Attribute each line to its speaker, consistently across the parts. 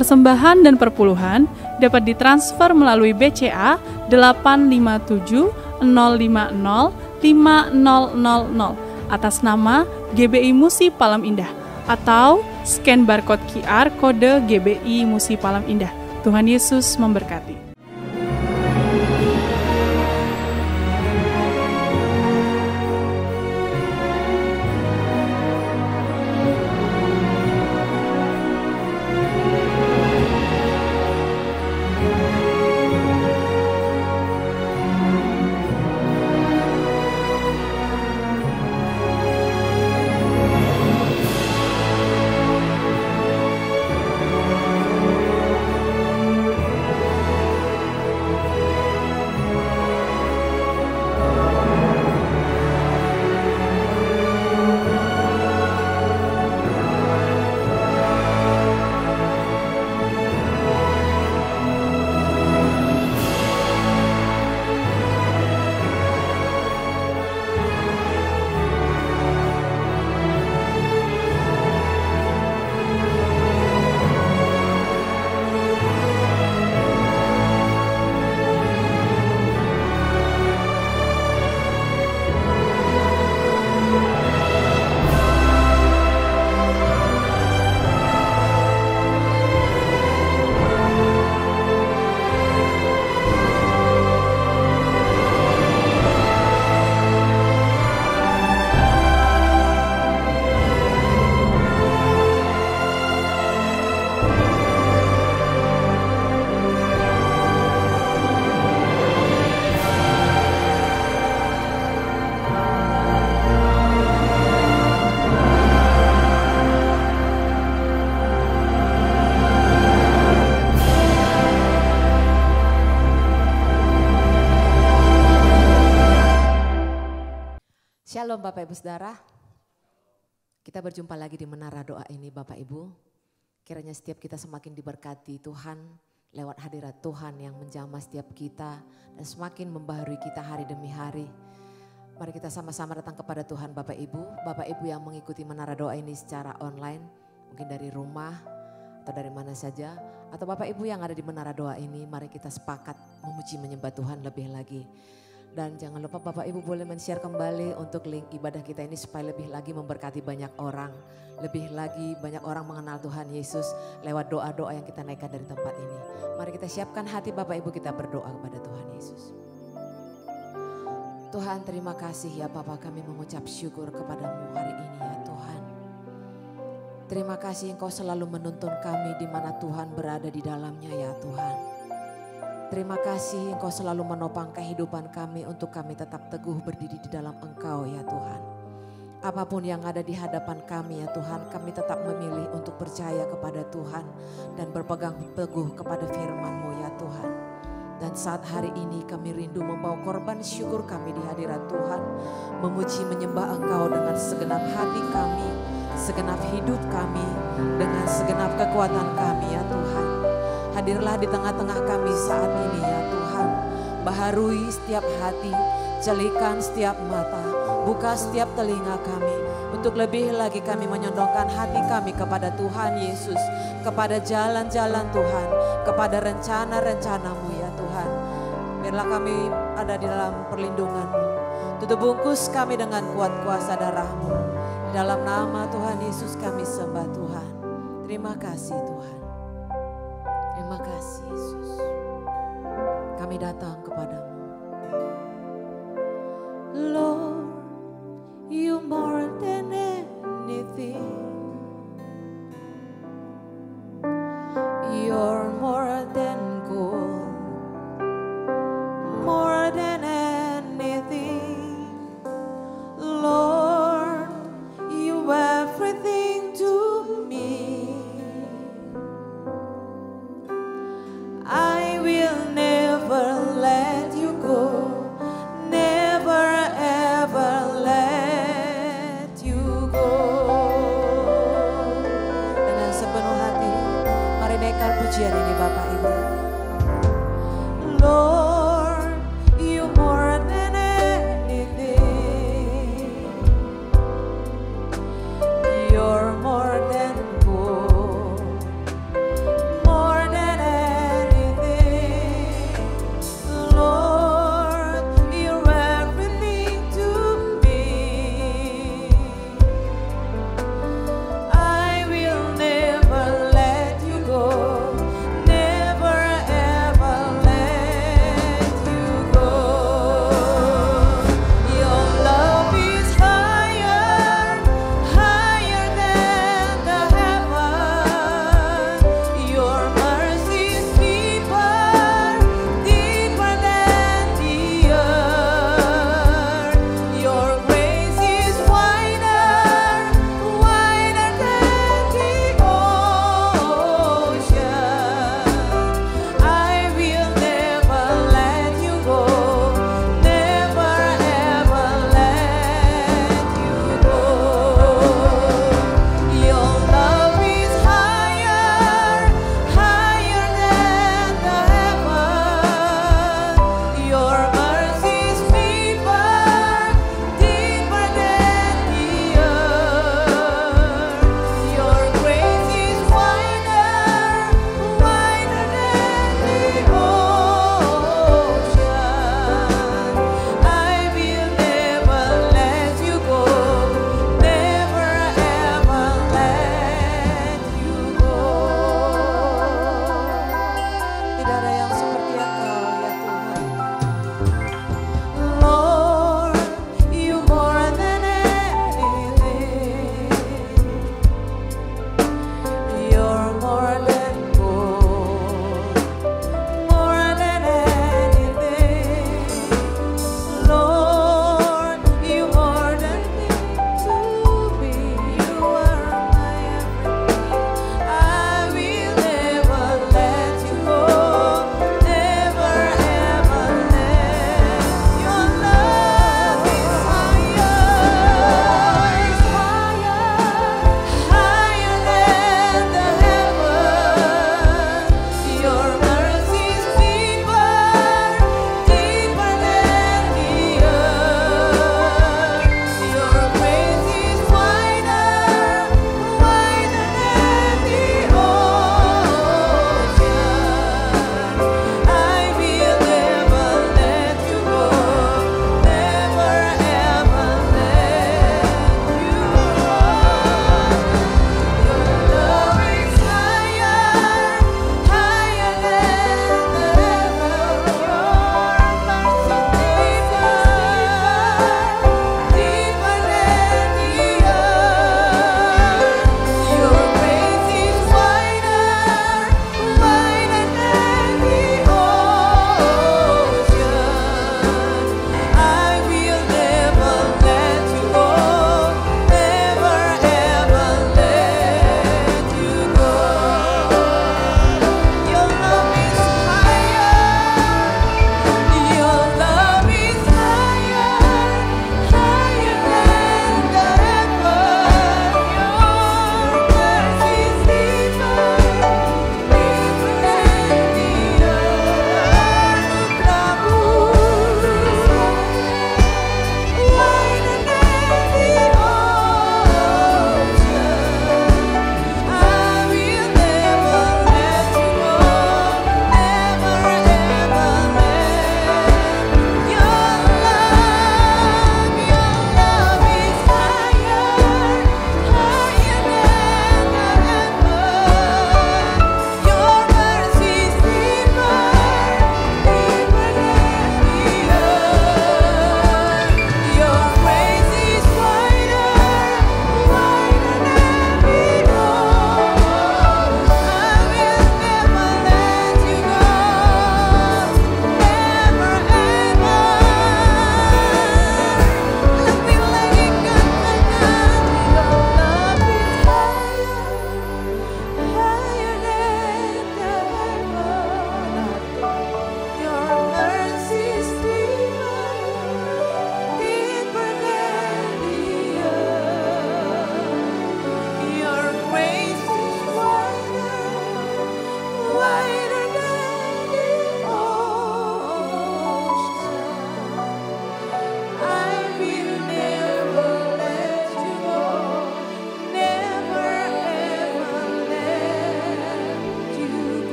Speaker 1: Persembahan dan perpuluhan dapat ditransfer melalui BCA 857 050 5000 atas nama GBI Musi Palam Indah atau scan barcode QR kode GBI Musi Palam Indah. Tuhan Yesus memberkati.
Speaker 2: Shalom Bapak Ibu Saudara, kita berjumpa lagi di Menara Doa ini Bapak Ibu. Kiranya setiap kita semakin diberkati Tuhan lewat hadirat Tuhan yang menjamah setiap kita dan semakin membaharui kita hari demi hari. Mari kita sama-sama datang kepada Tuhan Bapak Ibu yang mengikuti Menara Doa ini secara online, mungkin dari rumah atau dari mana saja. Atau Bapak Ibu yang ada di Menara Doa ini, mari kita sepakat memuji menyembah Tuhan lebih lagi. Dan jangan lupa Bapak Ibu boleh men-share kembali untuk link ibadah kita ini supaya lebih lagi memberkati banyak orang. Lebih lagi banyak orang mengenal Tuhan Yesus lewat doa-doa yang kita naikkan dari tempat ini. Mari kita siapkan hati Bapak Ibu, kita berdoa kepada Tuhan Yesus. Tuhan, terima kasih ya Bapa, kami mengucap syukur kepadamu hari ini ya Tuhan. Terima kasih Engkau selalu menuntun kami di mana Tuhan berada di dalamnya ya Tuhan. Terima kasih Engkau selalu menopang kehidupan kami untuk kami tetap teguh berdiri di dalam Engkau ya Tuhan. Apapun yang ada di hadapan kami ya Tuhan, kami tetap memilih untuk percaya kepada Tuhan dan berpegang teguh kepada firman-Mu ya Tuhan. Dan saat hari ini kami rindu membawa korban syukur kami di hadirat Tuhan, memuji menyembah Engkau dengan segenap hati kami, segenap hidup kami, dengan segenap kekuatan kami ya Tuhan. Hadirlah di tengah-tengah kami saat ini ya Tuhan. Baharui setiap hati, celikan setiap mata, buka setiap telinga kami. Untuk lebih lagi kami menyondongkan hati kami kepada Tuhan Yesus. Kepada jalan-jalan Tuhan, kepada rencana-rencana-Mu ya Tuhan. Biarlah kami ada di dalam perlindungan-Mu. Tutup bungkus kami dengan kuat kuasa darah-Mu. Dalam nama Tuhan Yesus kami sembah Tuhan. Terima kasih Tuhan. Terima kasih Yesus. Kami datang kepadamu. Lord, you more than anything. You're more than gold. More than anything. Lord, you everything to me. I will never let you go, never ever let you go. Dengan sepenuh hati, mari naikkan pujian ini Bapak Ibu. Lord, you more than anything. You're more than gold.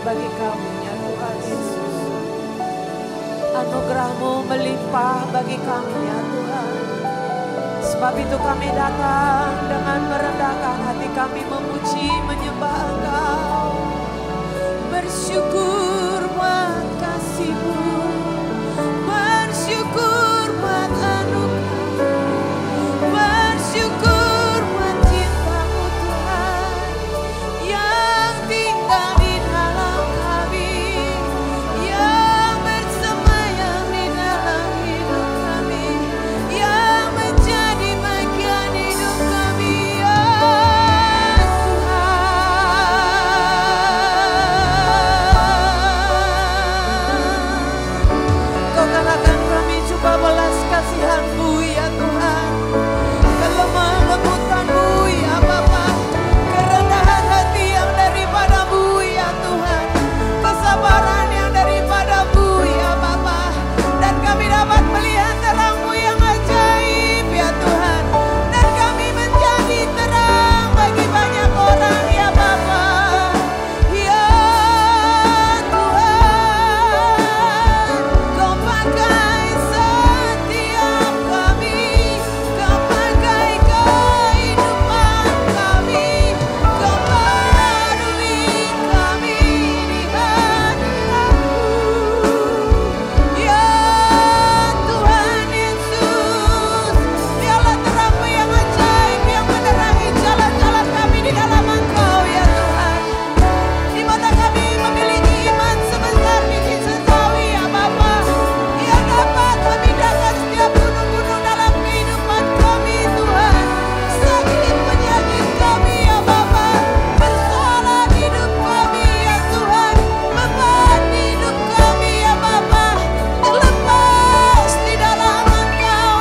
Speaker 2: bagi kami ya Tuhan Yesus. Anugerah-Mu melimpah bagi kami ya Tuhan. Sebab itu kami datang dengan merendahkan hati kami memuji menyembah Engkau. Bersyukur buat kasih-Mu, bersyukur buat anugerah, bersyukur buat cinta-Mu Tuhan yang tinggal di dalam kami, yang bersemayam di dalam hidup kami, yang menjadi bagian hidup kami ya Tuhan. Kau katakan kami coba belas kasihan-Mu ya Tuhan, kelemah lembutan-Mu ya Bapa, kerendahan hati yang daripada-Mu ya Tuhan, kesabaran yang daripada-Mu ya Bapa, dan kami dapat melihat terang-Mu yang ajaib ya Tuhan, dan kami menjadi terang bagi banyak orang ya Bapa ya Tuhan. Kau pakai setiap kami, Kau pakai kehidupan kami, Kau barui kami di hadirat-Mu ya Tuhan Yesus. Biarlah terang-Mu yang ajaib yang menerangi jalan-jalan kami di dalam Engkau ya Tuhan, di mana kami memiliki iman sebesar biji setawi ya Bapa, yang dapat memindahkan setiap gunung-gunung dalam kehidupan kami Tuhan. Sakit penyakit kami ya Bapa, persoalan hidup kami ya Tuhan, beban hidup kami ya Bapa, terlepas di dalam Engkau,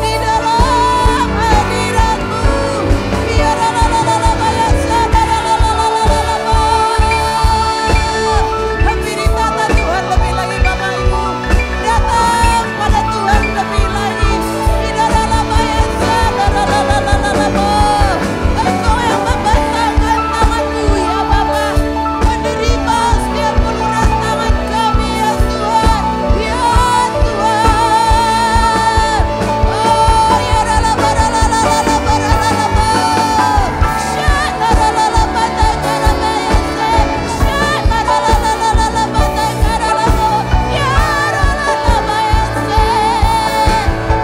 Speaker 2: di dalam hadirat-Mu. Hampiri tata Tuhan lebih lagi Bapak Ibu, datang pada Tuhan lebih lagi di dalam ayat Engkau yang membentangkan tangan-Mu ya Bapa, menerima setiap uluran tangan kami ya Tuhan, ya Tuhan. Oh ya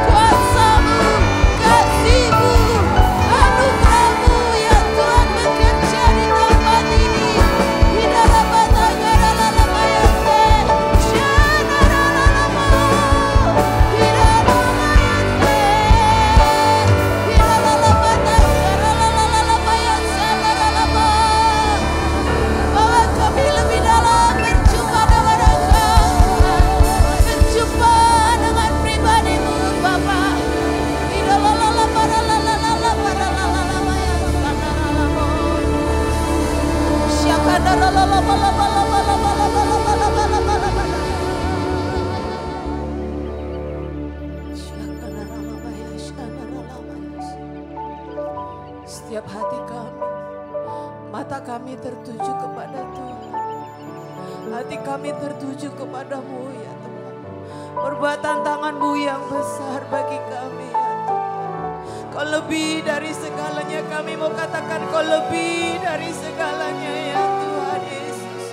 Speaker 2: kuasa-Mu, kasih-Mu, anugerah-Mu ya Tuhan bekerja di tempat ini. Di dalam bahwa kami lebih dalam berjumpa dengan Engkau Tuhan, berjumpa dengan pribadi-Mu Bapa. Di dalam setiap hati kami, mata kami tertuju kepada Tuhan, hati kami tertuju kepadamu ya Tuhan. Perbuatan tangan-Mu yang besar bagi kami ya Tuhan. Kau lebih dari segalanya, kami mau katakan Kau lebih dari segalanya ya Tuhan Yesus.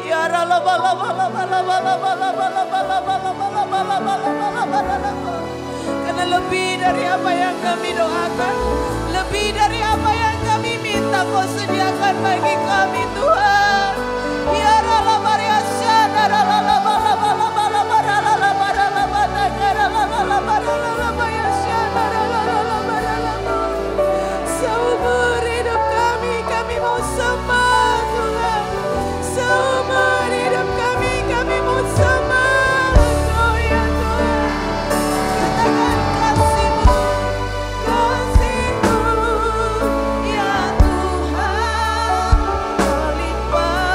Speaker 2: Ya karena lebih dari apa yang kami doakan, lebih dari apa yang kami minta Kau sediakan bagi kami Tuhan. Ya seumur hidup kami mau sembah Tuhan. Seumur hidup kami mau sembah Engkau ya Tuhan. Katakan kasih-Mu ya Tuhan melimpah.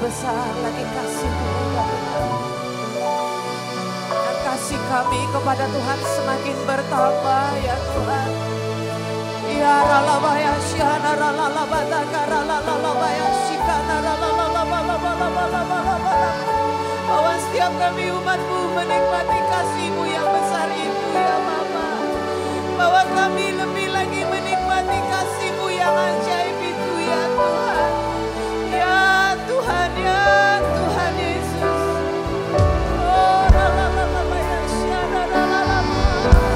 Speaker 2: besar lagi kasih-Mu ya Tuhan. Dan kasih kami kepada Tuhan semakin bertambah ya Tuhan. Ya ralabaya syana ralalabata karalalabaya syikana ralalabalabalabalabalabala. Bahwa setiap kami umat-Mu menikmati kasih-Mu yang besar itu ya Bapa. Bahwa kami lebih lagi menikmati kasih-Mu yang ajaib itu ya Tuhan. Ya Tuhan, ya Tuhan Yesus. Oh ralalabaya syana ralalabala.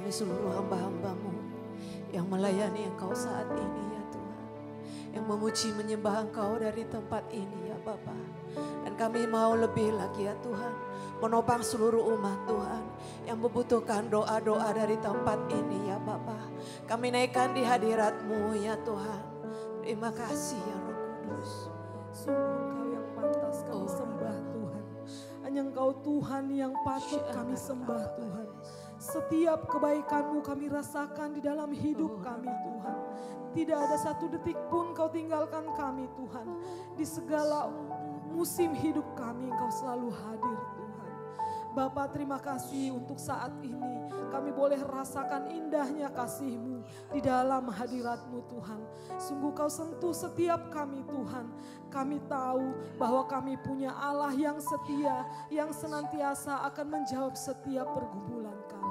Speaker 2: Seluruh hamba-hamba-Mu yang melayani Engkau saat ini ya Tuhan. Yang memuji menyembah Engkau dari tempat ini ya Bapa. Dan kami mau lebih lagi ya Tuhan. Menopang seluruh umat Tuhan. Yang membutuhkan doa-doa dari tempat ini ya Bapa. Kami naikkan di hadirat-Mu ya Tuhan. Terima kasih ya Roh Kudus.
Speaker 3: Sungguh Engkau yang pantas kami sembah Tuhan. Hanya Engkau Tuhan yang patut kami sembah Tuhan. Setiap kebaikan-Mu kami rasakan di dalam hidup kami Tuhan. Tidak ada satu detik pun Kau tinggalkan kami Tuhan. Di segala musim hidup kami Engkau selalu hadir Tuhan. Bapa terima kasih untuk saat ini. Kami boleh rasakan indahnya kasih-Mu di dalam hadirat-Mu Tuhan. Sungguh Kau sentuh setiap kami Tuhan. Kami tahu bahwa kami punya Allah yang setia, yang senantiasa akan menjawab setiap pergumulan kami.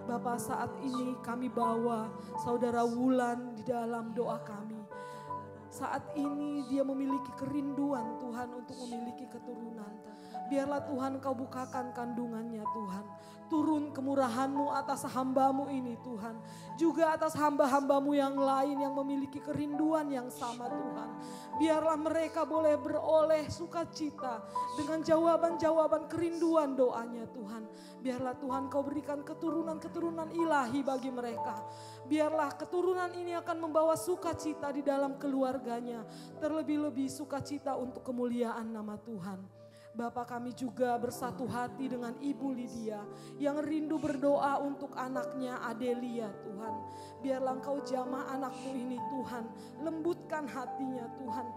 Speaker 3: Bapa saat ini kami bawa saudara Wulan di dalam doa kami. Saat ini dia memiliki kerinduan Tuhan untuk memiliki keturunan. Biarlah Tuhan Kau bukakan kandungannya Tuhan. Turun kemurahan-Mu atas hamba-Mu ini Tuhan. Juga atas hamba-hamba-Mu yang lain yang memiliki kerinduan yang sama Tuhan. Biarlah mereka boleh beroleh sukacita dengan jawaban-jawaban kerinduan doanya Tuhan. Biarlah Tuhan Kau berikan keturunan-keturunan ilahi bagi mereka. Biarlah keturunan ini akan membawa sukacita di dalam keluarganya. Terlebih-lebih sukacita untuk kemuliaan nama Tuhan. Bapa, kami juga bersatu hati dengan Ibu Lydia yang rindu berdoa untuk anaknya Adelia Tuhan. Biarlah Engkau jamah anakmu ini Tuhan, lembutkan hatinya Tuhan.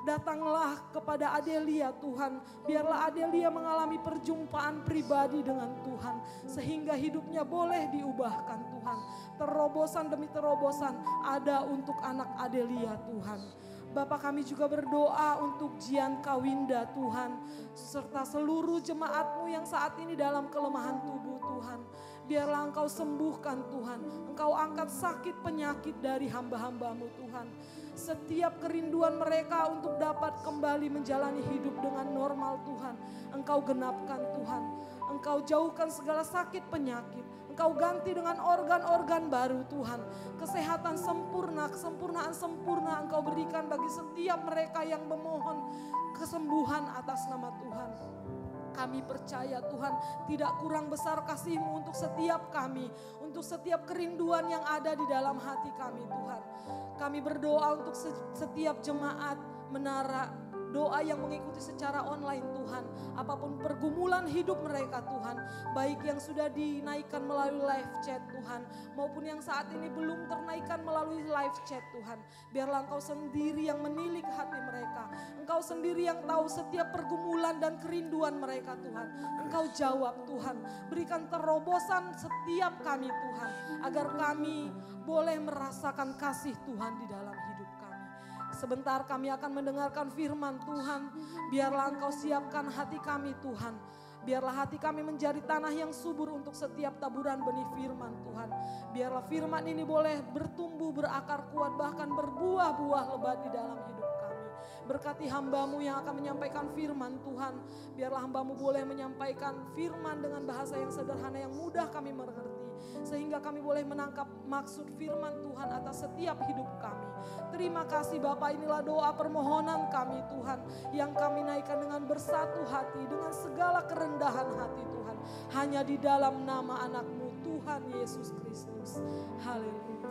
Speaker 3: Datanglah kepada Adelia Tuhan, biarlah Adelia mengalami perjumpaan pribadi dengan Tuhan. Sehingga hidupnya boleh diubahkan Tuhan. Terobosan demi terobosan ada untuk anak Adelia Tuhan. Bapa, kami juga berdoa untuk Jian Kawinda Tuhan, serta seluruh jemaat-Mu yang saat ini dalam kelemahan tubuh Tuhan. Biarlah Engkau sembuhkan Tuhan, Engkau angkat sakit penyakit dari hamba-hamba-Mu Tuhan. Setiap kerinduan mereka untuk dapat kembali menjalani hidup dengan normal Tuhan, Engkau genapkan Tuhan. Engkau jauhkan segala sakit penyakit. Engkau ganti dengan organ-organ baru Tuhan. Kesehatan sempurna, kesempurnaan sempurna Engkau berikan bagi setiap mereka yang memohon kesembuhan atas nama Tuhan. Kami percaya Tuhan tidak kurang besar kasih-Mu untuk setiap kami. Untuk setiap kerinduan yang ada di dalam hati kami Tuhan. Kami berdoa untuk setiap jemaat menara doa yang mengikuti secara online Tuhan. Apapun pergumulan hidup mereka Tuhan. Baik yang sudah dinaikkan melalui live chat Tuhan. Maupun yang saat ini belum ternaikkan melalui live chat Tuhan. Biarlah Engkau sendiri yang menilik hati mereka. Engkau sendiri yang tahu setiap pergumulan dan kerinduan mereka Tuhan. Engkau jawab Tuhan. Berikan terobosan setiap kami Tuhan. Agar kami boleh merasakan kasih Tuhan di dalam hidup kami. Sebentar kami akan mendengarkan firman Tuhan. Biarlah Engkau siapkan hati kami Tuhan. Biarlah hati kami menjadi tanah yang subur untuk setiap taburan benih firman Tuhan. Biarlah firman ini boleh bertumbuh, berakar kuat, bahkan berbuah-buah lebat di dalam hidup kami. Berkati hamba-Mu yang akan menyampaikan firman Tuhan. Biarlah hamba-Mu boleh menyampaikan firman dengan bahasa yang sederhana, yang mudah kami mengerti. Sehingga kami boleh menangkap maksud firman Tuhan atas setiap hidup kami. Terima kasih Bapa, inilah doa permohonan kami Tuhan. Yang kami naikkan dengan bersatu hati, dengan segala kerendahan hati Tuhan. Hanya di dalam nama anak-Mu Tuhan Yesus Kristus. Haleluya.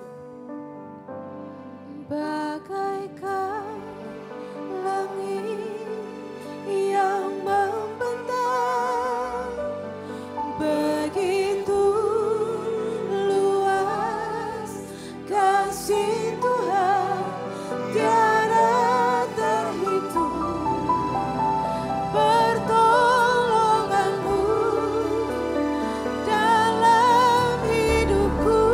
Speaker 4: Bagaikan langit yang membentang, begitu luas kasih Tuhan, tiada terhitung pertolongan-Mu dalam hidupku.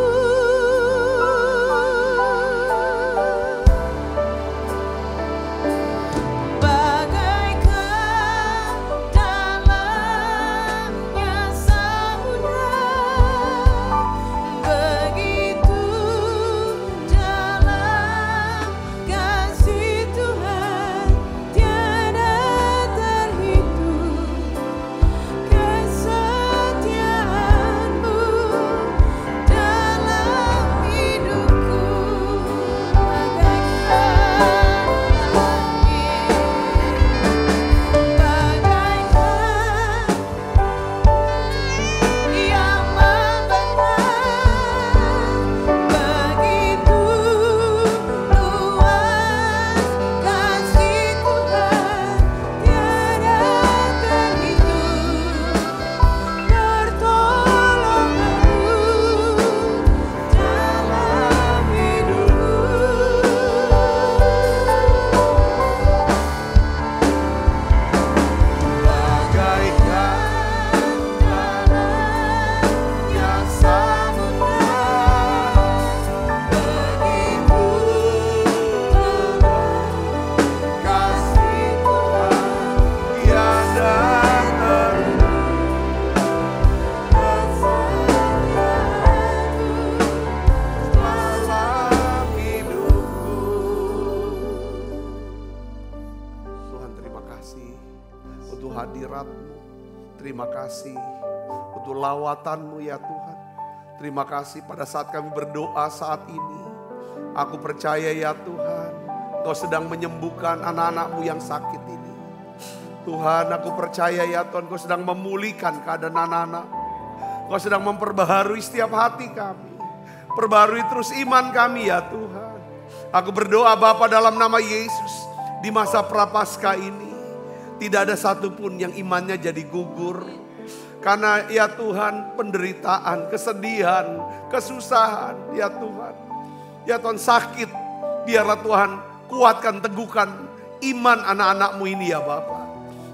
Speaker 5: Terima kasih untuk lawatan-Mu ya Tuhan. Terima kasih pada saat kami berdoa saat ini. Aku percaya ya Tuhan, Engkau sedang menyembuhkan anak-anak-Mu yang sakit ini. Tuhan, aku percaya ya Tuhan, Engkau sedang memulihkan keadaan anak-anak. Engkau sedang memperbaharui setiap hati kami. Perbaharui terus iman kami ya Tuhan. Aku berdoa Bapa dalam nama Yesus, di masa prapaskah ini tidak ada satupun yang imannya jadi gugur. Karena ya Tuhan, penderitaan, kesedihan, kesusahan ya Tuhan. Ya Tuhan, sakit, biarlah Tuhan kuatkan, teguhkan iman anak-anak-Mu ini ya Bapa.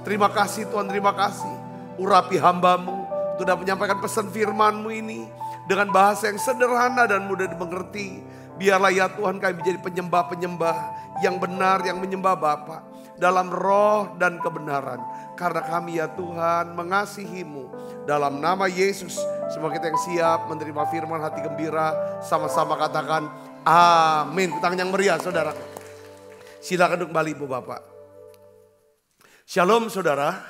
Speaker 5: Terima kasih Tuhan, terima kasih. Urapi hamba-Mu, sudah menyampaikan pesan firman-Mu ini dengan bahasa yang sederhana dan mudah dimengerti. Biarlah ya Tuhan kami menjadi penyembah-penyembah yang benar, yang menyembah Bapa dalam roh dan kebenaran. Karena kami ya Tuhan mengasihi-Mu. Dalam nama Yesus, semua kita yang siap menerima firman hati gembira, sama-sama katakan amin. Tangan yang meriah saudara. Silakan duduk kembali Ibu Bapak. Shalom saudara.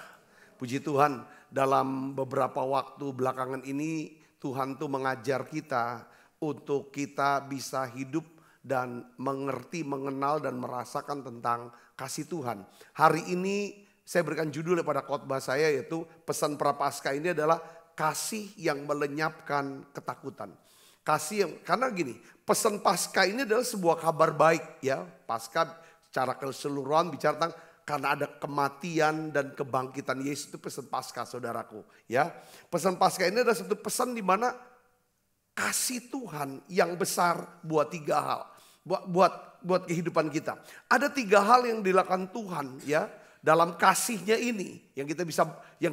Speaker 5: Puji Tuhan, dalam beberapa waktu belakangan ini Tuhan tuh mengajar kita untuk kita bisa hidup dan mengerti, mengenal dan merasakan tentang kasih Tuhan. Hari ini saya berikan judul pada khotbah saya, yaitu pesan prapaskah ini adalah kasih yang melenyapkan ketakutan. Kasih yang, karena gini, pesan Paskah ini adalah sebuah kabar baik ya. Paskah secara keseluruhan bicara tentang karena ada kematian dan kebangkitan Yesus, itu pesan Paskah saudaraku ya. Pesan Paskah ini adalah satu pesan di mana kasih Tuhan yang besar buat tiga hal. Buat kehidupan kita. Ada tiga hal yang dilakukan Tuhan ya. Dalam kasihnya ini yang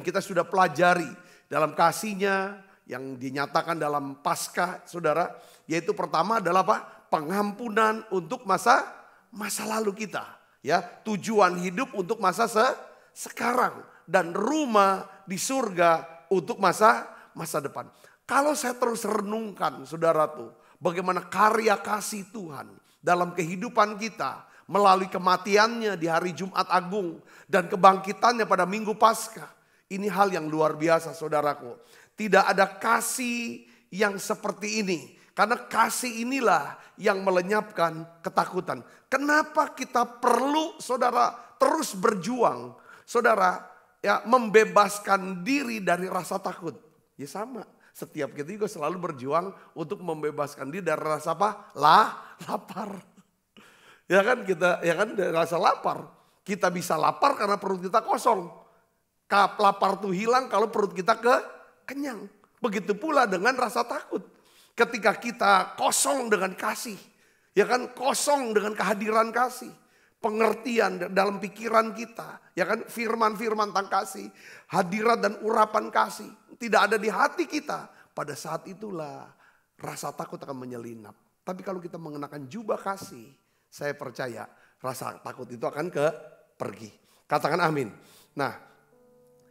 Speaker 5: kita sudah pelajari dalam kasihnya yang dinyatakan dalam Paskah saudara, yaitu pertama adalah apa? Pengampunan untuk masa lalu kita ya, tujuan hidup untuk masa sekarang dan rumah di surga untuk masa depan. Kalau saya terus renungkan saudara tuh, bagaimana karya kasih Tuhan dalam kehidupan kita melalui kematiannya di hari Jumat Agung dan kebangkitannya pada Minggu Paskah. Ini hal yang luar biasa saudaraku. Tidak ada kasih yang seperti ini. Karena kasih inilah yang melenyapkan ketakutan. Kenapa kita perlu saudara terus berjuang. Saudara ya membebaskan diri dari rasa takut. Ya sama. Setiap kita juga selalu berjuang untuk membebaskan diri dari rasa apa? Lapar. Ya kan dari rasa lapar. Kita bisa lapar karena perut kita kosong. Lapar tuh hilang kalau perut kita kenyang. Begitu pula dengan rasa takut. Ketika kita kosong dengan kasih. Ya kan, kosong dengan kehadiran kasih. Pengertian dalam pikiran kita. Ya kan, firman-firman tentang kasih. Hadirat dan urapan kasih. Tidak ada di hati kita. Pada saat itulah rasa takut akan menyelinap. Tapi kalau kita mengenakan jubah kasih. Saya percaya rasa takut itu akan pergi. Katakan amin. Nah,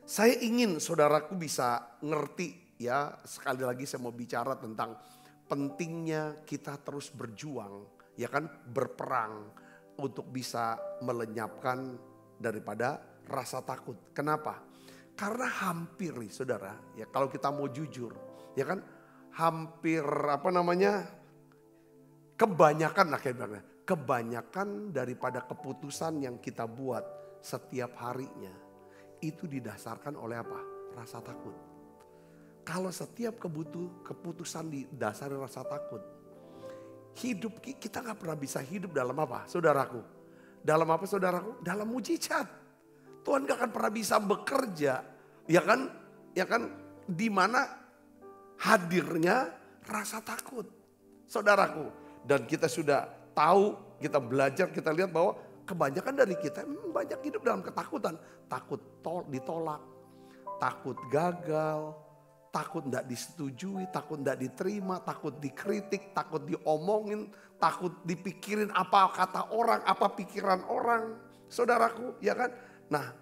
Speaker 5: saya ingin saudaraku bisa ngerti ya. Sekali lagi saya mau bicara tentang pentingnya kita terus berjuang. Ya kan, berperang untuk bisa melenyapkan daripada rasa takut. Kenapa? Karena hampir nih saudara. Ya kalau kita mau jujur. Ya kan, hampir kebanyakan lah kayak bilangnya. Kebanyakan daripada keputusan yang kita buat setiap harinya itu didasarkan oleh apa? Rasa takut. Kalau setiap keputusan didasari rasa takut, hidup kita nggak pernah bisa hidup dalam apa, saudaraku? Dalam apa, saudaraku? Dalam mujizat. Tuhan nggak akan pernah bisa bekerja, ya kan? Di mana hadirnya rasa takut, saudaraku. Dan kita sudah tahu, kita belajar, kita lihat bahwa kebanyakan dari kita banyak hidup dalam ketakutan. Takut ditolak, takut gagal, takut tidak disetujui, takut tidak diterima, takut dikritik, takut diomongin, takut dipikirin apa kata orang, apa pikiran orang. Saudaraku, ya kan? Nah,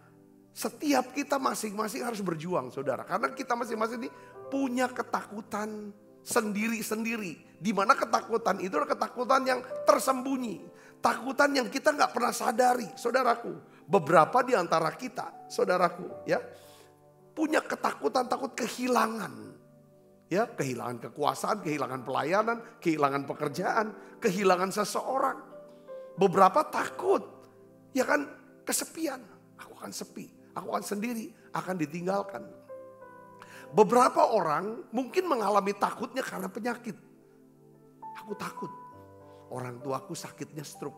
Speaker 5: setiap kita masing-masing harus berjuang saudara. Karena kita masing-masing ini punya ketakutan sendiri-sendiri. Di mana ketakutan itu adalah ketakutan yang tersembunyi. Takutan yang kita nggak pernah sadari, saudaraku. Beberapa di antara kita, saudaraku, ya, punya ketakutan, takut kehilangan. Ya, kehilangan kekuasaan, kehilangan pelayanan, kehilangan pekerjaan, kehilangan seseorang. Beberapa takut, ya kan, kesepian. Aku akan sepi, aku akan sendiri, akan ditinggalkan. Beberapa orang mungkin mengalami takutnya karena penyakit. Aku takut, orang tuaku sakitnya stroke.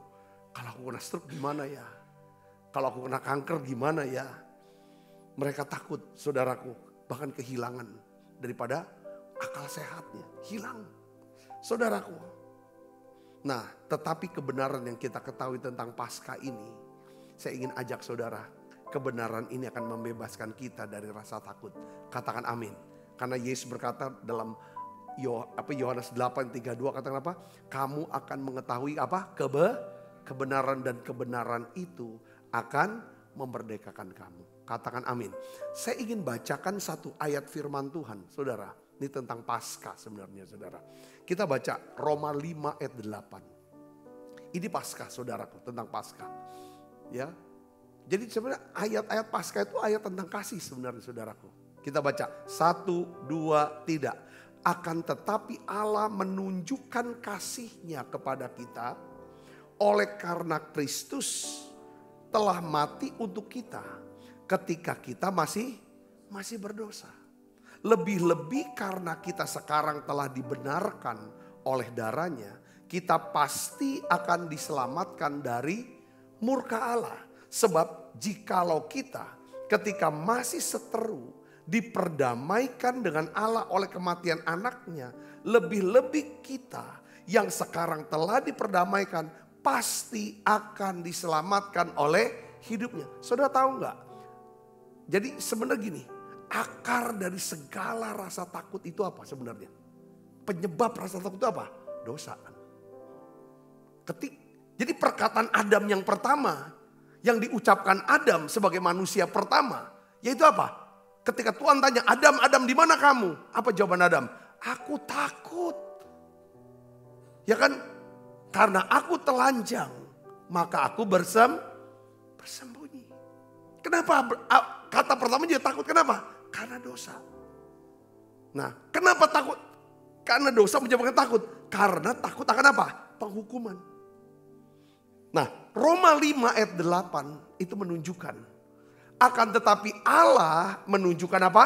Speaker 5: Kalau aku kena stroke gimana ya? Kalau aku kena kanker gimana ya? Mereka takut, saudaraku, bahkan kehilangan daripada akal sehatnya, hilang. Saudaraku. Nah, tetapi kebenaran yang kita ketahui tentang Paskah ini, saya ingin ajak saudara, kebenaran ini akan membebaskan kita dari rasa takut. Katakan amin. Karena Yesus berkata dalam Yohanes 8:32, katakan apa? Kamu akan mengetahui apa? Kebenaran, dan kebenaran itu akan memerdekakan kamu. Katakan amin. Saya ingin bacakan satu ayat firman Tuhan, saudara. Ini tentang Paskah sebenarnya, saudara. Kita baca Roma 5 ayat 8. Ini Paskah, saudaraku, tentang Paskah. Ya. Jadi sebenarnya ayat-ayat Paskah itu ayat tentang kasih sebenarnya, saudaraku. Kita baca 1, 2, tidak. Akan tetapi Allah menunjukkan kasih-Nya kepada kita oleh karena Kristus telah mati untuk kita ketika kita masih berdosa. Lebih-lebih karena kita sekarang telah dibenarkan oleh darah-Nya, kita pasti akan diselamatkan dari murka Allah. Sebab jikalau kita ketika masih seteru diperdamaikan dengan Allah oleh kematian anaknya, lebih-lebih kita yang sekarang telah diperdamaikan pasti akan diselamatkan oleh hidupnya. Saudara tahu nggak? Jadi sebenarnya gini, akar dari segala rasa takut itu apa sebenarnya? Penyebab rasa takut itu apa? Dosa. Jadi perkataan Adam yang pertama, yang diucapkan Adam sebagai manusia pertama, yaitu apa? Ketika Tuhan tanya, Adam, Adam di mana kamu? Apa jawaban Adam? Aku takut. Ya kan? Karena aku telanjang, maka aku bersembunyi. Kenapa? Kata pertama dia takut, kenapa? Karena dosa. Nah, kenapa takut? Karena dosa menyebabkan takut. Karena takut akan apa? Penghukuman. Nah, Roma 5 ayat 8 itu menunjukkan. Akan tetapi Allah menunjukkan apa?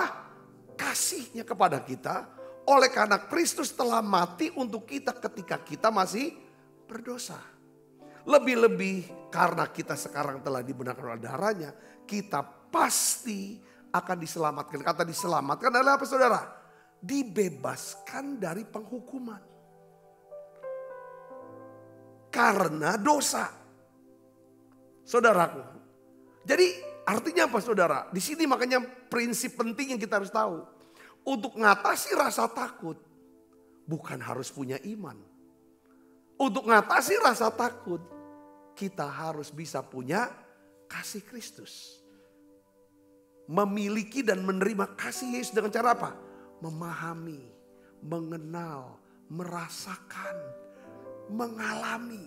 Speaker 5: Kasih-Nya kepada kita. Oleh karena Kristus telah mati untuk kita ketika kita masih berdosa. Lebih-lebih karena kita sekarang telah dibenarkan oleh darah-Nya, kita pasti akan diselamatkan. Kata diselamatkan adalah apa, saudara? Dibebaskan dari penghukuman. Karena dosa. Saudaraku. Jadi artinya apa, saudara? Di sini makanya prinsip penting yang kita harus tahu. Untuk mengatasi rasa takut, bukan harus punya iman. Untuk mengatasi rasa takut, kita harus bisa punya kasih Kristus. Memiliki dan menerima kasih Yesus dengan cara apa? Memahami, mengenal, merasakan, mengalami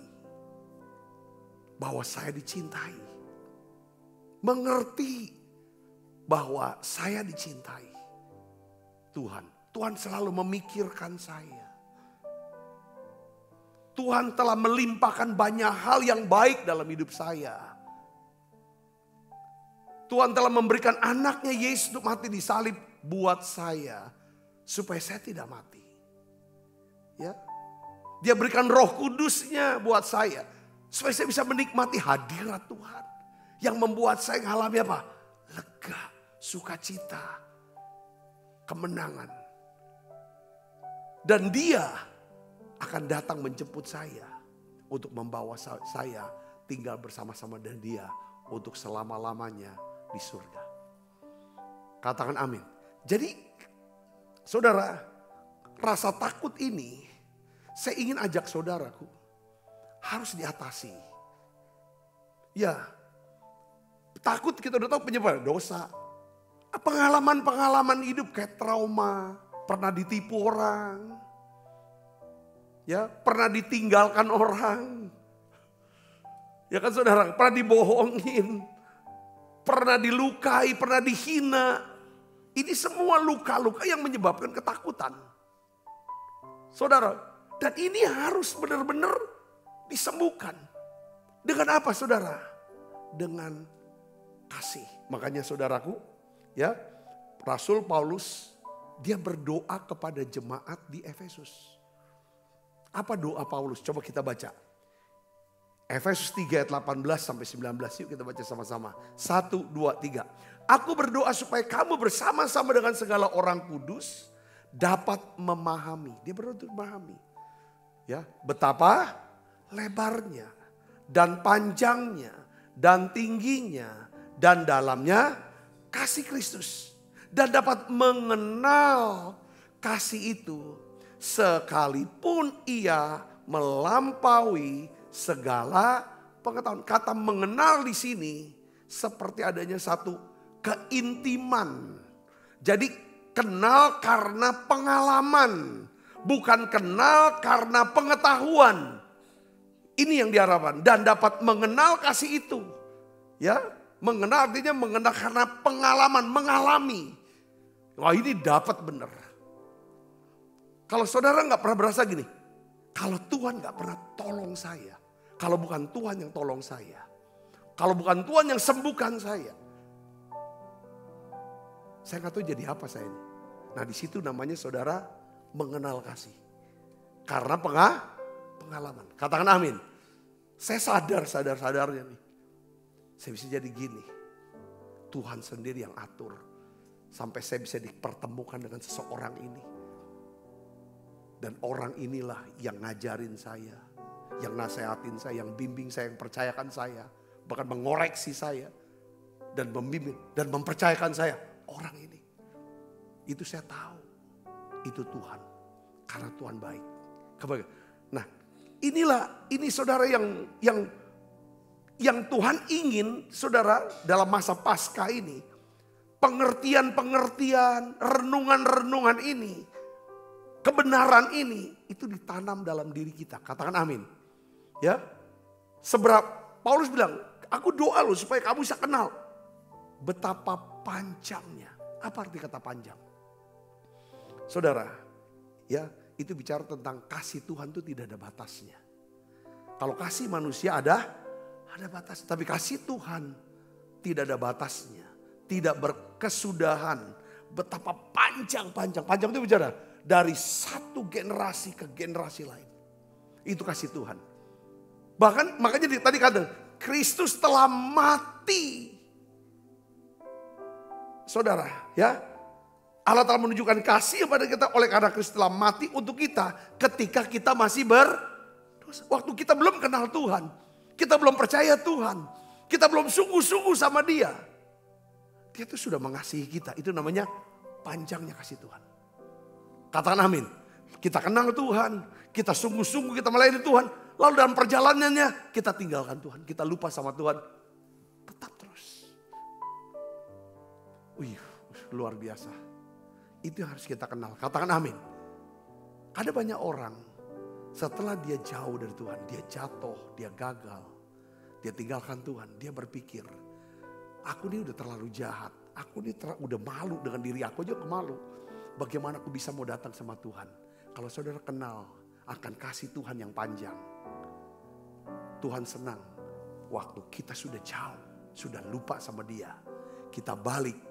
Speaker 5: bahwa saya dicintai. Mengerti bahwa saya dicintai Tuhan. Tuhan selalu memikirkan saya. Tuhan telah melimpahkan banyak hal yang baik dalam hidup saya. Tuhan telah memberikan anaknya Yesus untuk mati di salib buat saya. Supaya saya tidak mati. Ya, Dia berikan Roh Kudus-Nya buat saya. Supaya saya bisa menikmati hadirat Tuhan. Yang membuat saya mengalami apa? Lega, sukacita, kemenangan. Dan Dia akan datang menjemput saya untuk membawa saya tinggal bersama-sama dengan Dia untuk selama-lamanya di surga. Katakan amin. Jadi saudara, rasa takut ini saya ingin ajak saudaraku harus diatasi. Ya, takut kita udah tahu penyebab dosa. Pengalaman-pengalaman hidup kayak trauma, pernah ditipu orang. Ya, pernah ditinggalkan orang. Ya kan saudara, pernah dibohongin. Pernah dilukai, pernah dihina. Ini semua luka-luka yang menyebabkan ketakutan. Saudara, dan ini harus benar-benar disembuhkan. Dengan apa saudara? Dengan kasih. Makanya saudaraku, ya, Rasul Paulus dia berdoa kepada jemaat di Efesus. Apa doa Paulus? Coba kita baca. Efesus 3 ayat 18 sampai 19. Yuk kita baca sama-sama. 1, 2, 3. Aku berdoa supaya kamu bersama-sama dengan segala orang kudus dapat memahami. Dia berdoa untuk memahami. Ya, betapa lebarnya dan panjangnya dan tingginya dan dalamnya kasih Kristus. Dan dapat mengenal kasih itu sekalipun ia melampaui segala pengetahuan. Kata mengenal di sini seperti adanya satu keintiman. Jadi kenal karena pengalaman, bukan kenal karena pengetahuan. Ini yang diharapkan dan dapat mengenal kasih itu. Ya, mengenal artinya mengenal karena pengalaman, mengalami. Wah, ini dapat benar. Kalau saudara nggak pernah berasa gini, kalau Tuhan nggak pernah tolong saya, kalau bukan Tuhan yang tolong saya, kalau bukan Tuhan yang sembuhkan saya nggak tahu jadi apa saya ini. Nah di situ namanya saudara mengenal kasih. Karena pengalaman. Katakan amin. Saya sadarnya nih. Saya bisa jadi gini. Tuhan sendiri yang atur. Sampai saya bisa dipertemukan dengan seseorang ini. Dan orang inilah yang ngajarin saya. Yang nasehatin saya, yang bimbing saya, yang percayakan saya. Bahkan mengoreksi saya. Dan membimbing dan mempercayakan saya. Orang ini, itu saya tahu, itu Tuhan, karena Tuhan baik. Nah, ini saudara yang Tuhan ingin saudara dalam masa Paskah ini, pengertian-pengertian, renungan-renungan ini, kebenaran ini, itu ditanam dalam diri kita. Katakan amin. Ya, Paulus bilang, aku doa loh supaya kamu bisa kenal betapa panjangnya. Apa arti kata panjang? Saudara, ya itu bicara tentang kasih Tuhan itu tidak ada batasnya. Kalau kasih manusia ada batas. Tapi kasih Tuhan tidak ada batasnya. Tidak berkesudahan. Betapa panjang. Panjang itu bicara dari satu generasi ke generasi lain. Itu kasih Tuhan. Bahkan makanya tadi kata Kristus telah mati. Saudara, ya, Allah telah menunjukkan kasih kepada kita oleh karena Kristus telah mati untuk kita ketika kita masih berdosa. Waktu kita belum kenal Tuhan, kita belum percaya Tuhan, kita belum sungguh-sungguh sama Dia. Dia itu sudah mengasihi kita, itu namanya panjangnya kasih Tuhan. Katakan amin. Kita kenal Tuhan, kita sungguh-sungguh kita melayani Tuhan, lalu dalam perjalanannya kita tinggalkan Tuhan, kita lupa sama Tuhan. Tetap terus. Luar biasa. Itu yang harus kita kenal. Katakan amin. Ada banyak orang setelah dia jauh dari Tuhan, dia jatuh, dia gagal, dia tinggalkan Tuhan, dia berpikir, aku ini udah terlalu jahat, aku ini udah malu dengan diri aku aja malu. Bagaimana aku bisa mau datang sama Tuhan? Kalau saudara kenal akan kasih Tuhan yang panjang, Tuhan senang waktu kita sudah jauh, sudah lupa sama Dia, kita balik.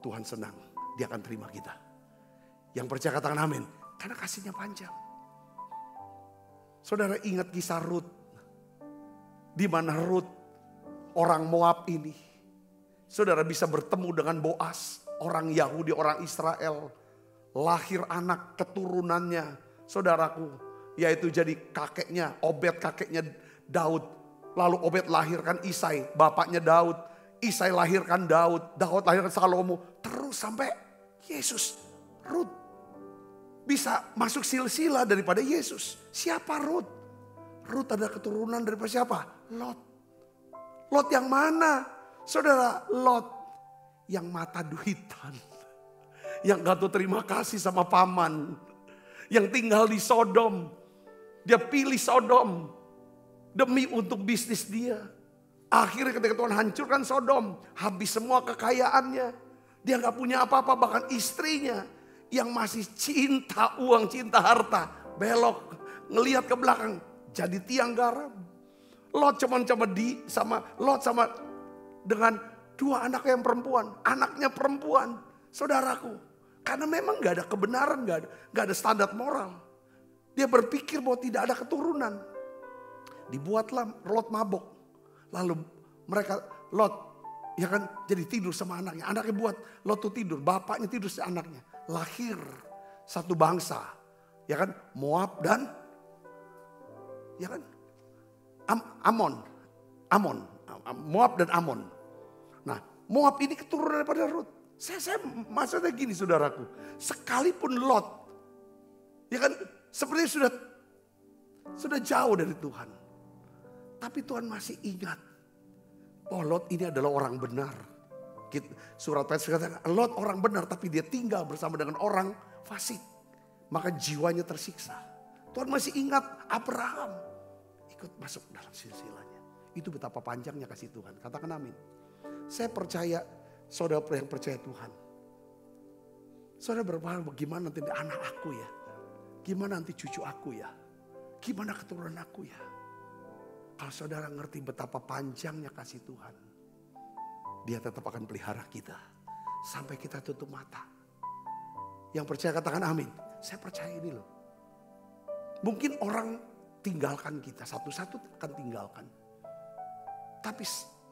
Speaker 5: Tuhan senang, Dia akan terima kita. Yang percaya katakan amin. Karena kasihnya panjang. Saudara ingat kisah Rut. Di mana Rut, orang Moab ini. Saudara bisa bertemu dengan Boas, orang Yahudi, orang Israel. Lahir anak keturunannya, saudaraku. Yaitu jadi kakeknya, Obed kakeknya Daud. Lalu Obed lahirkan Isai, bapaknya Daud. Isai lahirkan Daud, Daud lahirkan Salomo, terus sampai Yesus. Rut bisa masuk silsilah daripada Yesus. Siapa Rut? Rut ada keturunan daripada siapa? Lot. Lot yang mana? Saudara, Lot yang mata duitan. Yang gak tahu terima kasih sama paman. Yang tinggal di Sodom. Dia pilih Sodom demi untuk bisnis dia. Akhirnya ketika Tuhan hancurkan Sodom, habis semua kekayaannya. Dia gak punya apa-apa, bahkan istrinya yang masih cinta uang, cinta harta, belok, ngelihat ke belakang, jadi tiang garam. Lot cuman Lot sama dengan 2 anak yang perempuan, anaknya perempuan, saudaraku. Karena memang gak ada kebenaran, gak ada standar moral. Dia berpikir bahwa tidak ada keturunan. Dibuatlah Lot mabok. Lalu Lot ya kan jadi tidur sama anaknya. Anaknya buat Lot tuh tidur, bapaknya tidur sama anaknya. Lahir satu bangsa, ya kan, Moab dan ya kan Amon, Moab dan Amon. Nah, Moab ini keturunan daripada Rut. Saya maksudnya gini saudaraku, sekalipun Lot ya kan sepertinya sudah jauh dari Tuhan, tapi Tuhan masih ingat bahwa Lot ini adalah orang benar. Surat Petrus katakan Lot orang benar, tapi dia tinggal bersama dengan orang fasik, maka jiwanya tersiksa. Tuhan masih ingat Abraham ikut masuk dalam silsilahnya. Itu betapa panjangnya kasih Tuhan. Katakan amin. Saya percaya saudara yang percaya Tuhan. Saudara berpikir bagaimana nanti anak aku ya, gimana nanti cucu aku ya, gimana keturunan aku ya. Kalau saudara ngerti betapa panjangnya kasih Tuhan, Dia tetap akan pelihara kita sampai kita tutup mata. Yang percaya katakan amin. Saya percaya ini loh. Mungkin orang tinggalkan kita, satu-satu akan tinggalkan. Tapi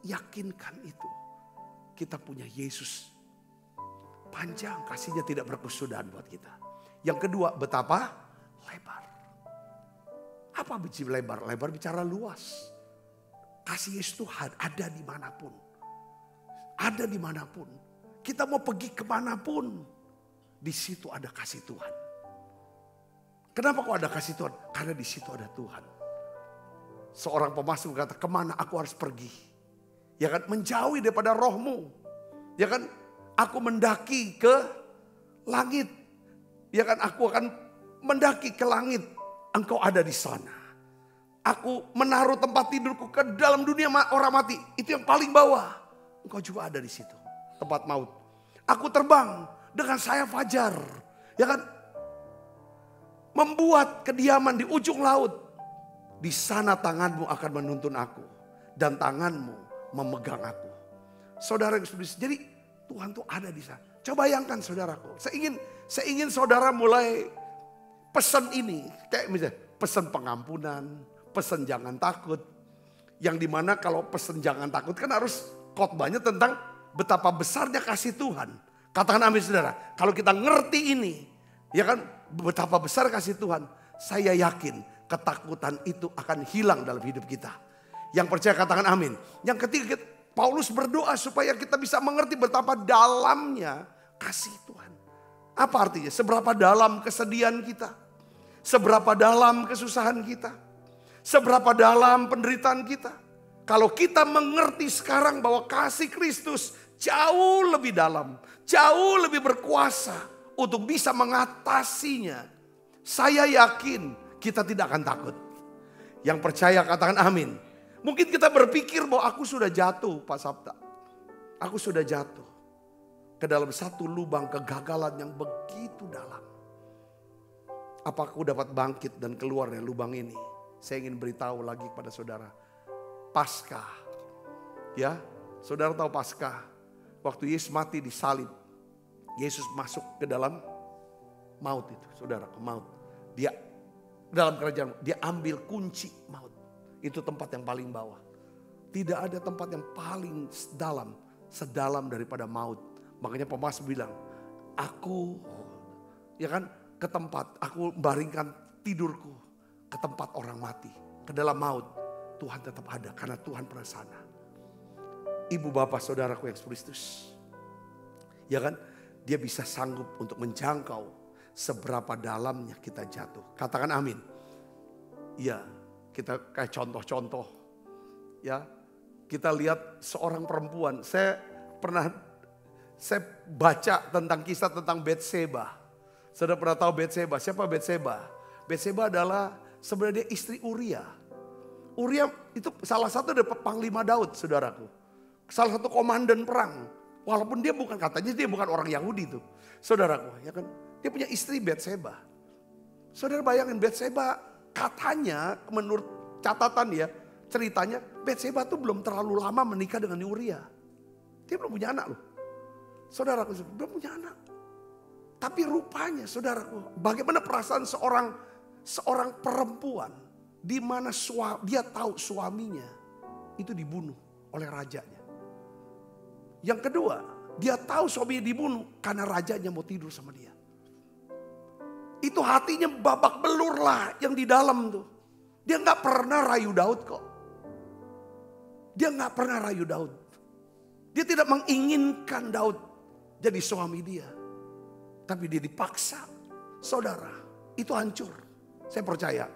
Speaker 5: yakinkan itu. Kita punya Yesus. Panjang kasihnya, tidak berkesudahan buat kita. Yang kedua, betapa lebar. Apa bicara lebar? Lebar bicara luas. Kasih Yesus Tuhan ada dimanapun. Ada dimanapun. Kita mau pergi kemanapun. Di situ ada kasih Tuhan. Kenapa kok ada kasih Tuhan? Karena di situ ada Tuhan. Seorang pemasmur berkata, kemana aku harus pergi? Ya kan, menjauhi daripada rohmu. Ya kan, aku mendaki ke langit. Ya kan, aku akan mendaki ke langit. Engkau ada di sana. Aku menaruh tempat tidurku ke dalam dunia orang mati. Itu yang paling bawah. Engkau juga ada di situ. Tempat maut. Aku terbang dengan sayap fajar. Ya kan, membuat kediaman di ujung laut. Di sana tanganmu akan menuntun aku. Dan tanganmu memegang aku. Saudara yang sudah, jadi Tuhan tuh ada di sana. Coba bayangkan saudaraku. Saya ingin saudara mulai pesan ini. Kayak misalnya pesan pengampunan, pesan jangan takut. Yang dimana kalau pesan jangan takut kan harus khotbahnya tentang betapa besarnya kasih Tuhan. Katakan amin saudara. Kalau kita ngerti ini, ya kan, betapa besar kasih Tuhan. Saya yakin ketakutan itu akan hilang dalam hidup kita. Yang percaya katakan amin. Yang ketiga, Paulus berdoa supaya kita bisa mengerti betapa dalamnya kasih Tuhan. Apa artinya? Seberapa dalam kesedihan kita. Seberapa dalam kesusahan kita. Seberapa dalam penderitaan kita. Kalau kita mengerti sekarang bahwa kasih Kristus jauh lebih dalam. Jauh lebih berkuasa untuk bisa mengatasinya. Saya yakin kita tidak akan takut. Yang percaya katakan amin. Mungkin kita berpikir bahwa aku sudah jatuh Pak Sabta. Aku sudah jatuh ke dalam satu lubang kegagalan yang begitu dalam. Apa aku dapat bangkit dan keluar dari lubang ini? Saya ingin beritahu lagi kepada saudara. Paskah. Ya, saudara tahu Paskah. Waktu Yesus mati disalib. Yesus masuk ke dalam maut itu. Saudara, ke maut. Dia dalam kerajaan, dia ambil kunci maut. Itu tempat yang paling bawah. Tidak ada tempat yang paling dalam, sedalam daripada maut. Makanya pemasmur bilang, aku ya kan ke tempat, aku baringkan tidurku ke tempat orang mati, ke dalam maut. Tuhan tetap ada karena Tuhan pernah sana. Ibu bapak saudaraku yang Kristus, ya kan, dia bisa sanggup untuk menjangkau seberapa dalamnya kita jatuh. Katakan amin. Iya. Kita kayak contoh-contoh, ya. Kita lihat seorang perempuan. Saya baca tentang kisah tentang Betseba. Saudara pernah tahu Betseba? Siapa Betseba? Betseba adalah sebenarnya istri Uria. Uria itu salah satu dari panglima Daud, saudaraku. Salah satu komandan perang. Walaupun dia bukan, katanya dia bukan orang Yahudi tuh. Saudaraku, ya kan? Dia punya istri Batseba. Saudara bayangin Batseba, katanya menurut catatan ya, ceritanya Batseba tuh belum terlalu lama menikah dengan Uria. Dia belum punya anak loh. Saudaraku, belum punya anak. Tapi rupanya saudaraku, bagaimana perasaan seorang perempuan di mana dia tahu suaminya itu dibunuh oleh rajanya. Yang kedua, dia tahu suaminya dibunuh karena rajanya mau tidur sama dia. Itu hatinya babak belur lah yang di dalam tuh. Dia nggak pernah rayu Daud kok. Dia nggak pernah rayu Daud. Dia tidak menginginkan Daud jadi suami dia. Tapi dia dipaksa. Saudara, itu hancur. Saya percaya.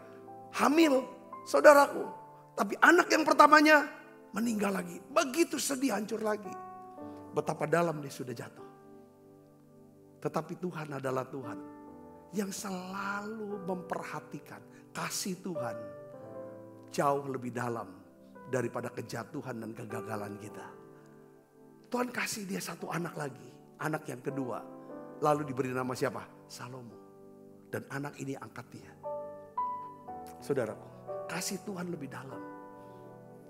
Speaker 5: Hamil, saudaraku. Tapi anak yang pertamanya meninggal lagi. Begitu sedih, hancur lagi. Betapa dalam dia sudah jatuh. Tetapi Tuhan adalah Tuhan yang selalu memperhatikan. Kasih Tuhan jauh lebih dalam daripada kejatuhan dan kegagalan kita. Tuhan kasih dia satu anak lagi. Anak yang kedua. Lalu diberi nama siapa? Salomo. Dan anak ini angkat dia. Saudaraku, kasih Tuhan lebih dalam.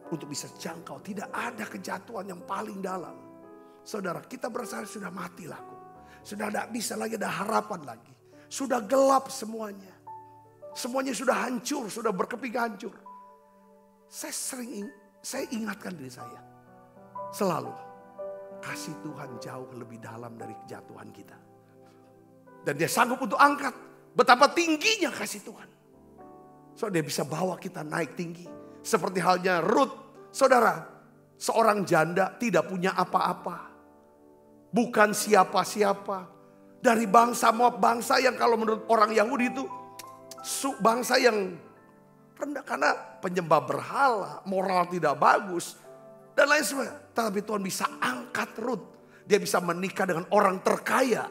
Speaker 5: Untuk bisa jangkau. Tidak ada kejatuhan yang paling dalam. Saudara, kita berasa sudah mati laku. Sudah tidak bisa lagi ada harapan lagi. Sudah gelap semuanya. Semuanya sudah hancur, sudah berkeping hancur. Saya ingatkan diri saya. Selalu, kasih Tuhan jauh lebih dalam dari kejatuhan kita. Dan dia sanggup untuk angkat. Betapa tingginya kasih Tuhan. So dia bisa bawa kita naik tinggi. Seperti halnya Ruth. Saudara, seorang janda tidak punya apa-apa. Bukan siapa-siapa. Dari bangsa Moab, bangsa yang kalau menurut orang Yahudi itu bangsa yang rendah. Karena penyembah berhala, moral tidak bagus. Dan lain sebagainya. Tetapi Tuhan bisa angkat Ruth. Dia bisa menikah dengan orang terkaya.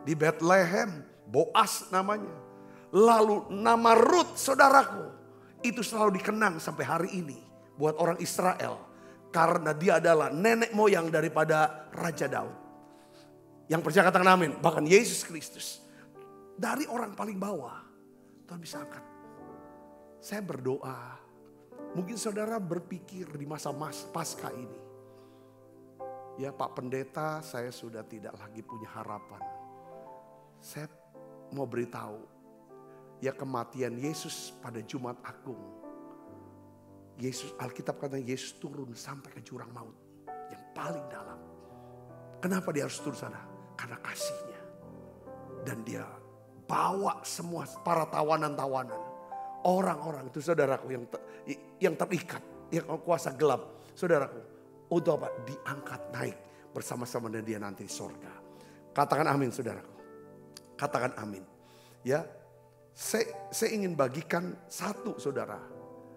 Speaker 5: Di Bethlehem, Boas namanya. Lalu nama Ruth, saudaraku, itu selalu dikenang sampai hari ini buat orang Israel. Karena dia adalah nenek moyang daripada Raja Daud. Yang percaya katakan amin. Bahkan Yesus Kristus. Dari orang paling bawah, Tuhan bisa angkat. Saya berdoa. Mungkin saudara berpikir di masa Paskah ini. Ya Pak Pendeta, saya sudah tidak lagi punya harapan. Saya mau beritahu, ya kematian Yesus pada Jumat Agung. Yesus, Alkitab kata Yesus turun sampai ke jurang maut yang paling dalam. Kenapa dia harus turun sana? Karena kasihnya. Dan dia bawa semua para tawanan-tawanan. Orang-orang itu saudaraku yang terikat, yang kuasa gelap. Saudaraku, untuk apa? Diangkat naik bersama-sama dengan dia nanti di sorga. Katakan amin saudaraku. Katakan amin. Ya, saya ingin bagikan satu saudara.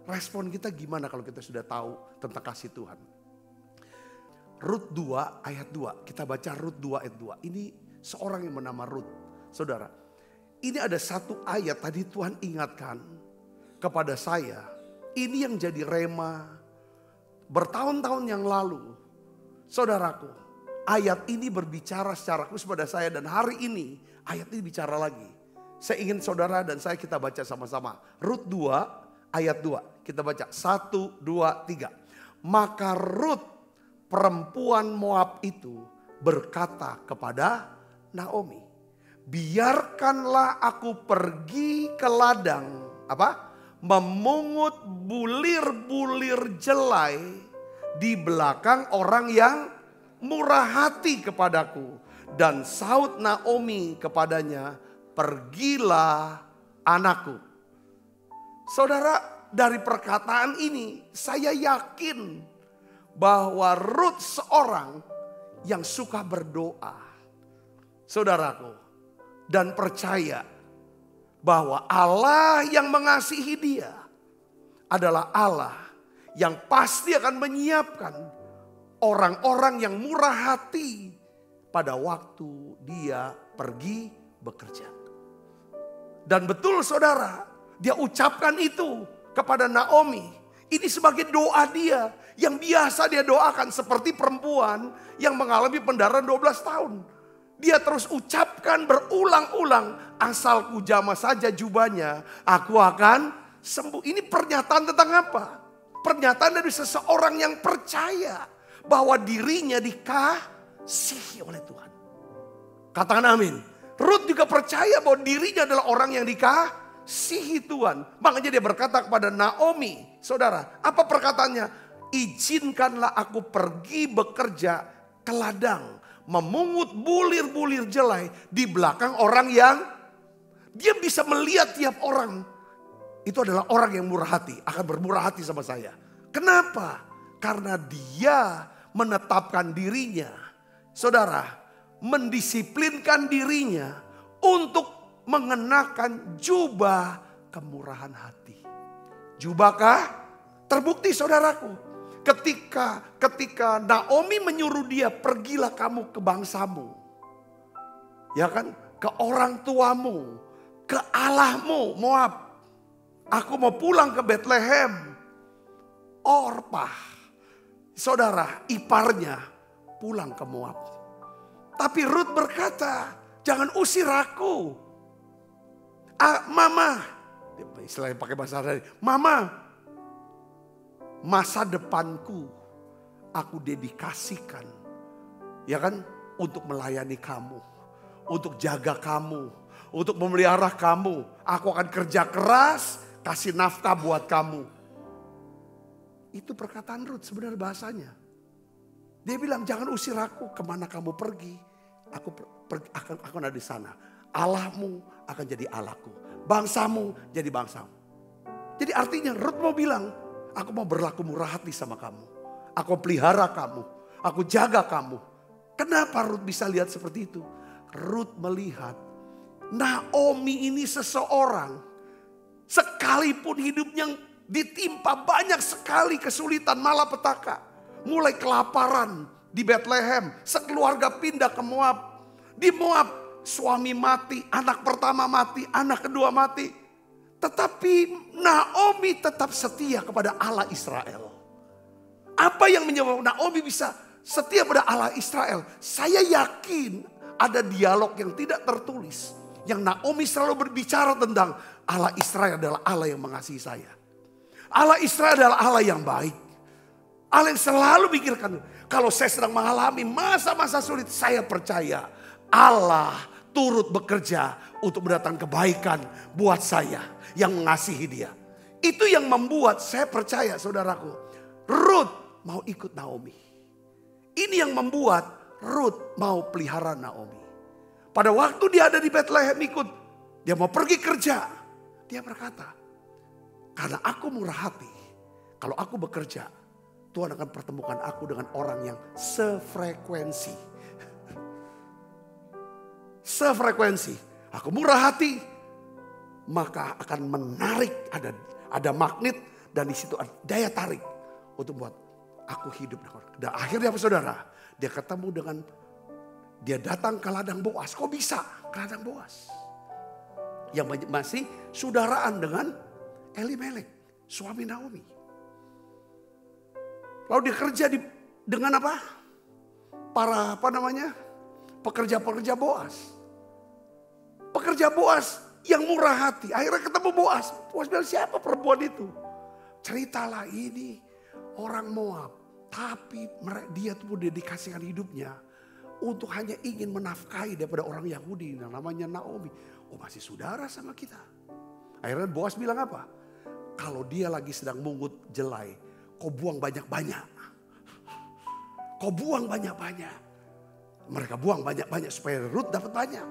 Speaker 5: Respon kita gimana kalau kita sudah tahu tentang kasih Tuhan. Rut 2 ayat 2. Kita baca Rut 2 ayat 2. Ini seorang yang bernama Rut. Saudara, ini ada satu ayat tadi Tuhan ingatkan kepada saya. Ini yang jadi rema bertahun-tahun yang lalu. Saudaraku, ayat ini berbicara secara khusus pada saya dan hari ini ayat ini bicara lagi. Saya ingin saudara dan saya kita baca sama-sama. Rut 2 ayat 2. Kita baca 1, 2, 3. Maka Rut perempuan Moab itu berkata kepada Naomi. Biarkanlah aku pergi ke ladang. Apa? Memungut bulir-bulir jelai di belakang orang yang murah hati kepadaku. Dan saut Naomi kepadanya, pergilah anakku. Saudara, dari perkataan ini saya yakin bahwa Rut seorang yang suka berdoa. Saudaraku, dan percaya bahwa Allah yang mengasihi dia adalah Allah yang pasti akan menyiapkan orang-orang yang murah hati pada waktu dia pergi bekerja. Dan betul saudara, dia ucapkan itu kepada Naomi. Ini sebagai doa dia yang biasa dia doakan, seperti perempuan yang mengalami pendarahan 12 tahun. Dia terus ucapkan berulang-ulang, asal ku jamah saja jubahnya, aku akan sembuh. Ini pernyataan tentang apa? Pernyataan dari seseorang yang percaya bahwa dirinya dikasihi oleh Tuhan. Katakan amin. Ruth juga percaya bahwa dirinya adalah orang yang dikasihi Tuhan. Makanya dia berkata kepada Naomi, saudara, apa perkataannya? Izinkanlah aku pergi bekerja ke ladang, memungut bulir-bulir jelai di belakang orang yang dia bisa melihat tiap orang. Itu adalah orang yang murah hati, akan bermurah hati sama saya. Kenapa? Karena dia menetapkan dirinya, saudara, mendisiplinkan dirinya untuk mengenakan jubah kemurahan hati. Jubahkah? Terbukti saudaraku, ketika Naomi menyuruh dia, pergilah kamu ke bangsamu, ya kan, ke orang tuamu, ke Allahmu, Moab. Aku mau pulang ke Bethlehem. Orpah, saudara, iparnya pulang ke Moab. Tapi Ruth berkata, jangan usir aku. Mama, istilahnya pakai bahasa Arab, Mama, masa depanku aku dedikasikan, ya kan, untuk melayani kamu, untuk jaga kamu, untuk memelihara kamu. Aku akan kerja keras, kasih nafkah buat kamu. Itu perkataan Ruth sebenarnya bahasanya. Dia bilang, jangan usir aku, kemana kamu pergi, aku akan ada di sana. Allahmu akan jadi Allahku, bangsamu jadi bangsamu. Jadi artinya Ruth mau bilang, aku mau berlaku murah hati sama kamu. Aku pelihara kamu, aku jaga kamu. Kenapa Ruth bisa lihat seperti itu? Ruth melihat Naomi ini seseorang, sekalipun hidupnya ditimpa banyak sekali kesulitan, malapetaka. Mulai kelaparan di Bethlehem, sekeluarga pindah ke Moab. Di Moab suami mati, anak pertama mati, anak kedua mati. Tetapi Naomi tetap setia kepada Allah Israel. Apa yang menyebabkan Naomi bisa setia pada Allah Israel? Saya yakin ada dialog yang tidak tertulis, yang Naomi selalu berbicara tentang Allah Israel adalah Allah yang mengasihi saya. Allah Israel adalah Allah yang baik. Allah yang selalu pikirkan, kalau saya sedang mengalami masa-masa sulit, saya percaya Allah turut bekerja untuk mendatangkan kebaikan buat saya yang mengasihi dia. Itu yang membuat saya percaya, saudaraku, Ruth mau ikut Naomi. Ini yang membuat Ruth mau pelihara Naomi. Pada waktu dia ada di Bethlehem ikut, dia mau pergi kerja. Dia berkata, karena aku murah hati, kalau aku bekerja, Tuhan akan pertemukan aku dengan orang yang sefrekuensi. Sefrekuensi. Aku murah hati, maka akan menarik, ada magnet, dan di situ ada daya tarik untuk buat aku hidup. Dan akhirnya apa saudara? Dia ketemu dengan, dia datang ke ladang Boas. Kok bisa ke ladang Boas? Yang masih saudaraan dengan Elimelek, suami Naomi. Lalu dia kerja dengan apa? Para pekerja-pekerja Boas. Pekerja Boas yang murah hati. Akhirnya ketemu Boas. Boas bilang, siapa perempuan itu? Ceritalah, ini orang Moab. Tapi dia tuh dedikasikan hidupnya untuk hanya ingin menafkahi daripada orang Yahudi yang namanya Naomi. Oh, masih saudara sama kita. Akhirnya Boas bilang apa? Kalau dia lagi sedang mungut jelai, kau buang banyak-banyak. Kau buang banyak-banyak. Mereka buang banyak-banyak supaya Ruth dapat banyak.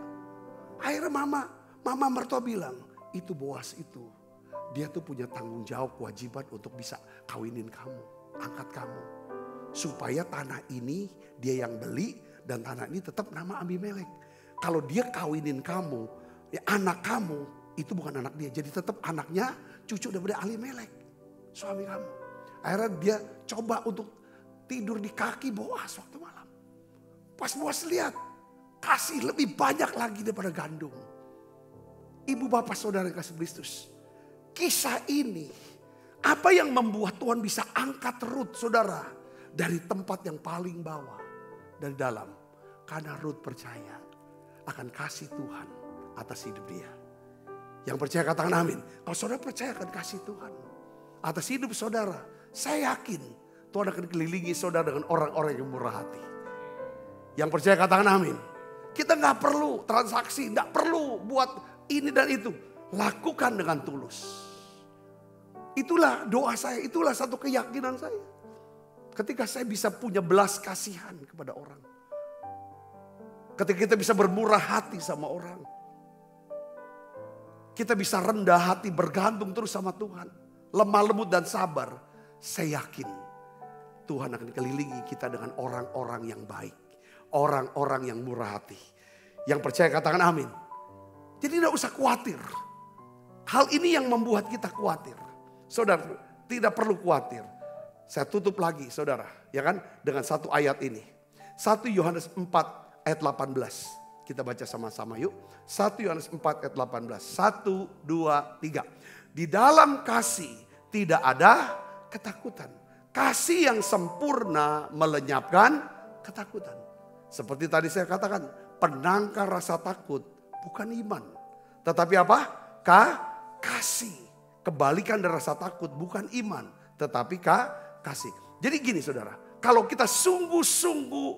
Speaker 5: Akhirnya mama mertua bilang, itu Boas itu, dia tuh punya tanggung jawab, kewajiban untuk bisa kawinin kamu, angkat kamu. Supaya tanah ini dia yang beli dan tanah ini tetap nama Abimelek. Kalau dia kawinin kamu, ya anak kamu itu bukan anak dia. Jadi tetap anaknya cucu daripada Abimelek, suami kamu. Akhirnya dia coba untuk tidur di kaki Boas waktu malam. Pas Boas lihat, kasih lebih banyak lagi daripada gandum. Ibu bapak saudara yang kasih Kristus. Kisah ini Apa yang membuat Tuhan bisa angkat Ruth, saudara, dari tempat yang paling bawah, dari dalam? Karena Ruth percaya akan kasih Tuhan atas hidup dia. Yang percaya katakan amin. Kalau saudara percaya akan kasih Tuhan atas hidup saudara, saya yakin Tuhan akan kelilingi saudara dengan orang-orang yang murah hati. Yang percaya katakan amin. Kita nggak perlu transaksi, nggak perlu buat ini dan itu. Lakukan dengan tulus. Itulah doa saya, itulah satu keyakinan saya. Ketika saya bisa punya belas kasihan kepada orang. Ketika kita bisa bermurah hati sama orang. Kita bisa rendah hati, bergantung terus sama Tuhan. Lemah lembut dan sabar. Saya yakin Tuhan akan kelilingi kita dengan orang-orang yang baik. Orang-orang yang murah hati. Yang percaya katakan amin. Jadi tidak usah khawatir. Hal ini yang membuat kita khawatir. Saudara, tidak perlu khawatir. Saya tutup lagi saudara, ya kan, dengan satu ayat ini. 1 Yohanes 4 ayat 18. Kita baca sama-sama yuk. 1 Yohanes 4 ayat 18. 1, 2, 3. Di dalam kasih tidak ada ketakutan. Kasih yang sempurna melenyapkan ketakutan. Seperti tadi saya katakan, penangkal rasa takut bukan iman. Tetapi apa? Kasih. Kebalikan dari rasa takut bukan iman, tetapi kasih. Jadi gini saudara, kalau kita sungguh-sungguh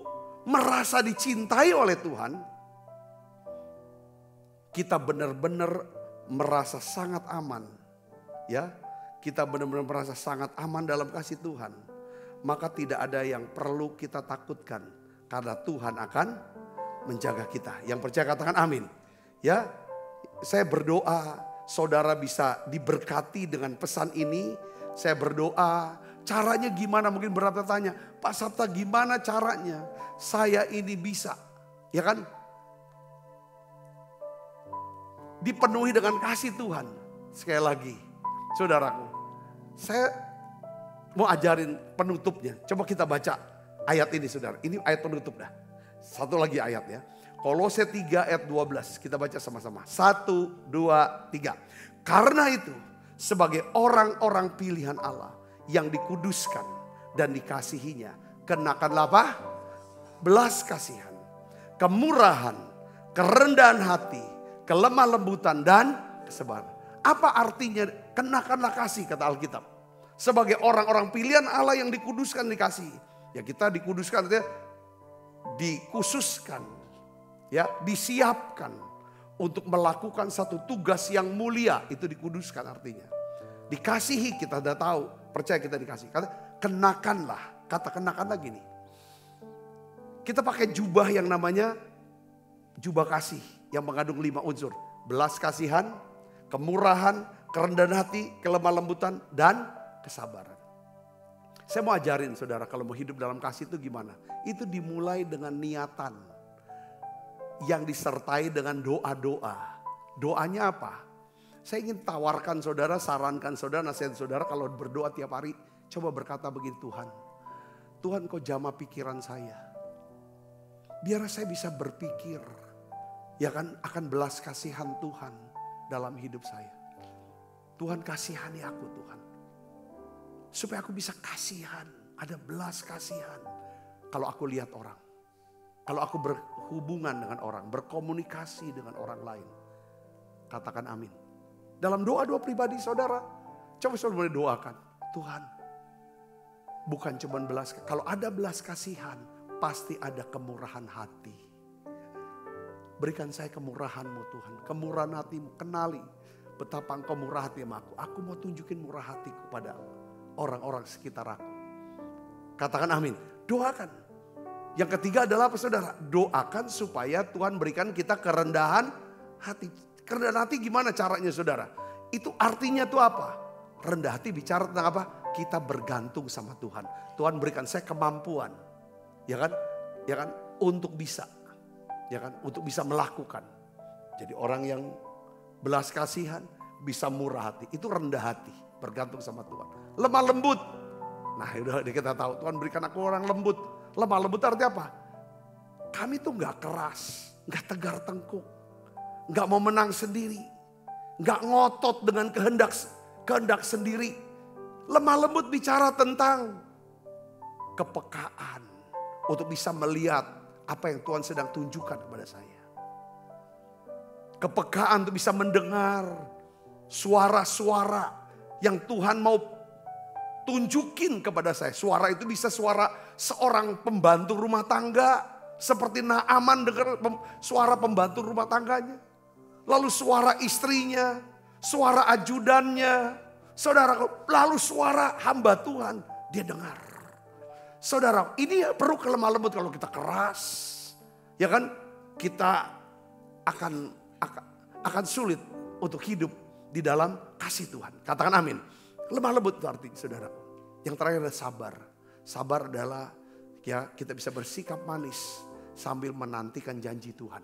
Speaker 5: merasa dicintai oleh Tuhan, kita benar-benar merasa sangat aman. Ya, kita benar-benar merasa sangat aman dalam kasih Tuhan. Maka tidak ada yang perlu kita takutkan, karena Tuhan akan menjaga kita. Yang percaya katakan amin. Ya, saya berdoa saudara bisa diberkati dengan pesan ini. Saya berdoa, caranya gimana? Mungkin beberapa tanya, Pak Sabta gimana caranya? Saya ini bisa, ya kan? Dipenuhi dengan kasih Tuhan. Sekali lagi, saudaraku, saya mau ajarin penutupnya. Coba kita baca ayat ini saudara. Ini ayat penutup dah. Satu lagi ayat ya. Kolose 3 ayat 12. Kita baca sama-sama. 1, 2, 3. Karena itu sebagai orang-orang pilihan Allah yang dikuduskan dan dikasihinya. Kenakanlah apa? Belas kasihan, kemurahan, kerendahan hati, kelemah lembutan dan kesabaran. Apa artinya kenakanlah kasih kata Alkitab? Sebagai orang-orang pilihan Allah yang dikuduskan dikasih. Ya kita dikuduskan artinya dikhususkan. Ya, disiapkan untuk melakukan satu tugas yang mulia, itu dikuduskan artinya. Dikasihi, kita sudah tahu, percaya kita dikasih. Kata kenakanlah gini. Kita pakai jubah yang namanya jubah kasih yang mengandung 5 unsur. Belas kasihan, kemurahan, kerendahan hati, kelemah lembutan dan kesabaran. Saya mau ajarin saudara kalau mau hidup dalam kasih itu gimana. Itu dimulai dengan niatan. Yang disertai dengan doa-doa. Doanya apa? Saya ingin tawarkan saudara, sarankan saudara, nasihat saudara kalau berdoa tiap hari. Coba berkata begini, Tuhan. Tuhan kau jamah pikiran saya. Biar saya bisa berpikir. Ya kan, akan belas kasihan Tuhan dalam hidup saya. Tuhan kasihani aku Tuhan. Supaya aku bisa kasihan. Ada belas kasihan. Kalau aku lihat orang. Kalau aku berhubungan dengan orang, berkomunikasi dengan orang lain. Katakan amin. Dalam doa-doa pribadi saudara, coba saudara boleh doakan. Tuhan, bukan cuma belas, kalau ada belas kasihan, pasti ada kemurahan hati. Berikan saya kemurahan-Mu Tuhan, kemurahan hati-Mu, kenali betapa Engkau murah hati sama aku. Aku mau tunjukin murah hatiku pada orang-orang sekitar aku. Katakan amin, doakan. Yang ketiga adalah apa saudara? Doakan supaya Tuhan berikan kita kerendahan hati. Kerendahan hati gimana caranya saudara? Itu artinya tuh apa? Rendah hati bicara tentang apa? Kita bergantung sama Tuhan. Tuhan berikan saya kemampuan. Ya kan? Ya kan? Untuk bisa. Ya kan? Untuk bisa melakukan. Jadi orang yang belas kasihan, bisa murah hati. Itu rendah hati. Bergantung sama Tuhan. Lemah lembut. Nah udah kita tahu Tuhan berikan aku orang lembut. Lemah lembut artinya apa? Kami tuh gak keras, gak tegar tengkuk, gak mau menang sendiri, gak ngotot dengan kehendak sendiri. Lemah lembut bicara tentang kepekaan untuk bisa melihat apa yang Tuhan sedang tunjukkan kepada saya. Kepekaan untuk bisa mendengar suara-suara yang Tuhan mau tunjukin kepada saya. Suara itu bisa suara seorang pembantu rumah tangga. Seperti Naaman dengar suara pembantu rumah tangganya. Lalu suara istrinya, suara ajudannya. Saudara, lalu suara hamba Tuhan dia dengar. Saudara, ini perlu kelemah lembut. Kalau kita keras, ya kan, kita akan sulit untuk hidup di dalam kasih Tuhan. Katakan amin. Lemah lembut itu artinya, saudara. Yang terakhir adalah sabar. Sabar adalah ya kita bisa bersikap manis sambil menantikan janji Tuhan.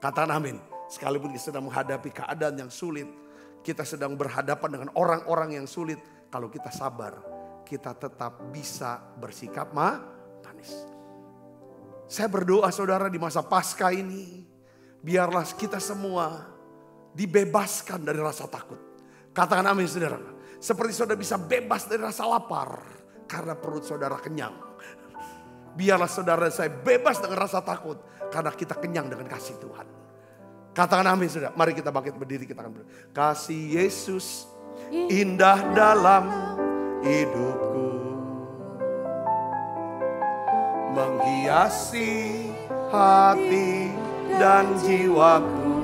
Speaker 5: Katakan amin. Sekalipun kita sedang menghadapi keadaan yang sulit, kita sedang berhadapan dengan orang-orang yang sulit. Kalau kita sabar, kita tetap bisa bersikap manis. Saya berdoa saudara di masa Paskah ini, biarlah kita semua dibebaskan dari rasa takut. Katakan amin saudara. Seperti saudara bisa bebas dari rasa lapar karena perut saudara kenyang. Biarlah saudara saya bebas dengan rasa takut karena kita kenyang dengan kasih Tuhan. Katakan amin saudara. Mari kita bangkit berdiri, kita akan berdiri. Kasih Yesus indah dalam hidupku, menghiasi hati dan jiwaku.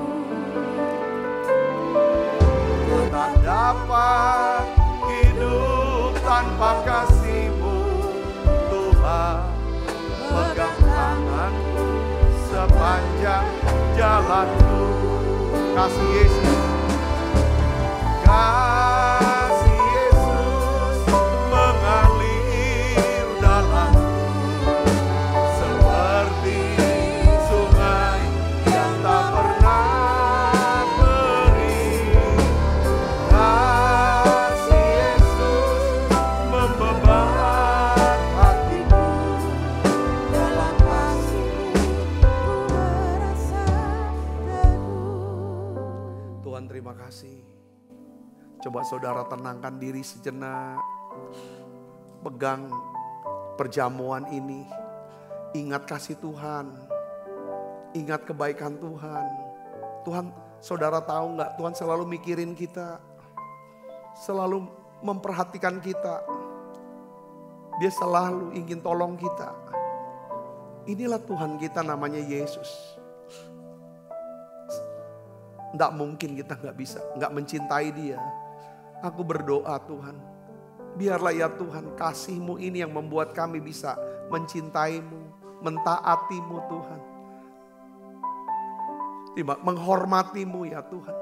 Speaker 5: Ku tak dapat hidup tanpa kasih-Mu Tuhan. Pegang tanganku sepanjang jalanku. Kasih Yesus, kasih Yesus mengalir dalamku seperti sungai yang tak pernah kering. Kasih Yesus membeban hatiku, dalam kasih-Mu ku merasa teduh. Tuhan terima kasih. Coba saudara tenangkan diri sejenak. Pegang perjamuan ini. Ingat kasih Tuhan. Ingat kebaikan Tuhan. Tuhan, saudara tahu gak, Tuhan selalu mikirin kita. Selalu memperhatikan kita. Dia selalu ingin tolong kita. Inilah Tuhan kita, namanya Yesus. Tidak mungkin kita gak mencintai Dia. Aku berdoa Tuhan, biarlah ya Tuhan kasih-Mu ini yang membuat kami bisa mencintai-Mu, mentaati-Mu Tuhan. Menghormati-Mu ya Tuhan.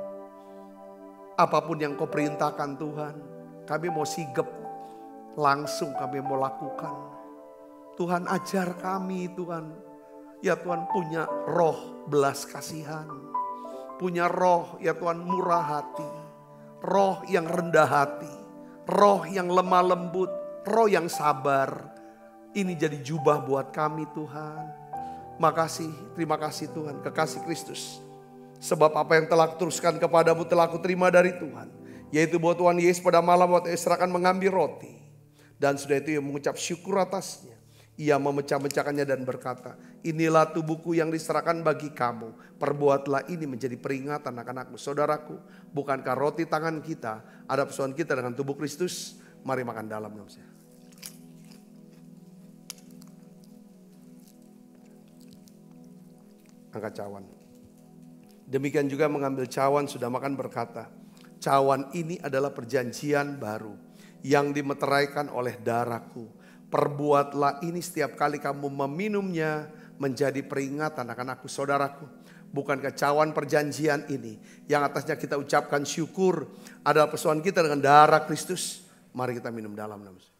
Speaker 5: Apapun yang Kau perintahkan Tuhan, kami mau sigap, langsung kami mau lakukan. Tuhan ajar kami Tuhan, ya Tuhan punya roh belas kasihan. Punya roh ya Tuhan murah hati. Roh yang rendah hati, roh yang lemah lembut, roh yang sabar. Ini jadi jubah buat kami Tuhan. Makasih, terima kasih Tuhan, kekasih Kristus. Sebab apa yang telah kuteruskan kepadamu telah kuterima dari Tuhan. Yaitu bahwa Tuhan Yesus pada malam waktu Esra akan mengambil roti. Dan sudah itu ia mengucap syukur atasnya. Ia memecah-mecahkannya dan berkata, inilah tubuhku yang diserahkan bagi kamu. Perbuatlah ini menjadi peringatan akan aku. Saudaraku, bukankah roti tangan kita ada persoalan kita dengan tubuh Kristus? Mari makan dalam nama saya. Angkat cawan. Demikian juga mengambil cawan sudah makan berkata, cawan ini adalah perjanjian baru yang dimeteraikan oleh darahku. Perbuatlah ini setiap kali kamu meminumnya menjadi peringatan akan aku. Saudaraku, bukankah cawan perjanjian ini yang atasnya kita ucapkan syukur adalah persoalan kita dengan darah Kristus? Mari kita minum dalam nama Yesus.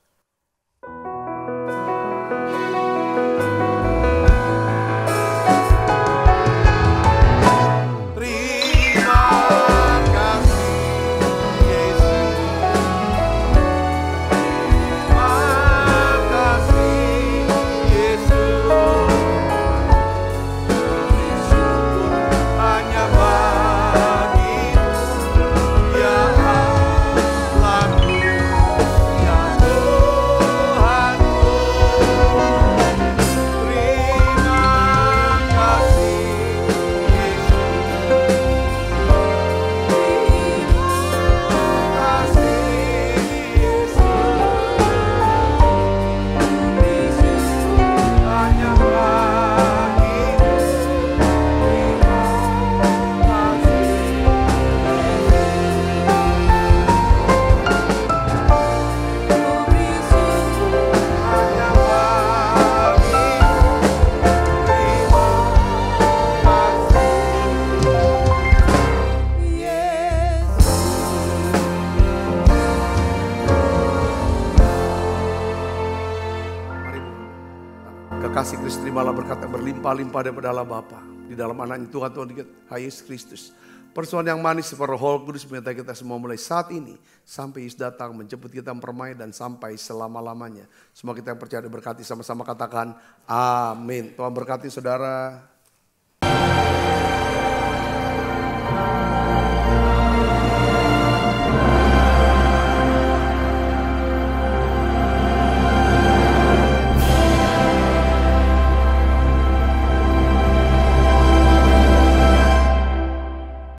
Speaker 6: Ya
Speaker 5: kasih Kristus, terimalah berkat yang berlimpah-limpah daripada Allah Bapa. Di dalam anaknya Tuhan Yesus Kristus. Persoalan yang manis seperti Roh Kudus menyertai kita semua mulai saat ini. Sampai Yesus datang menjemput kita mempermai dan sampai selama-lamanya. Semua kita yang percaya diberkati sama-sama katakan amin. Tuhan berkati saudara.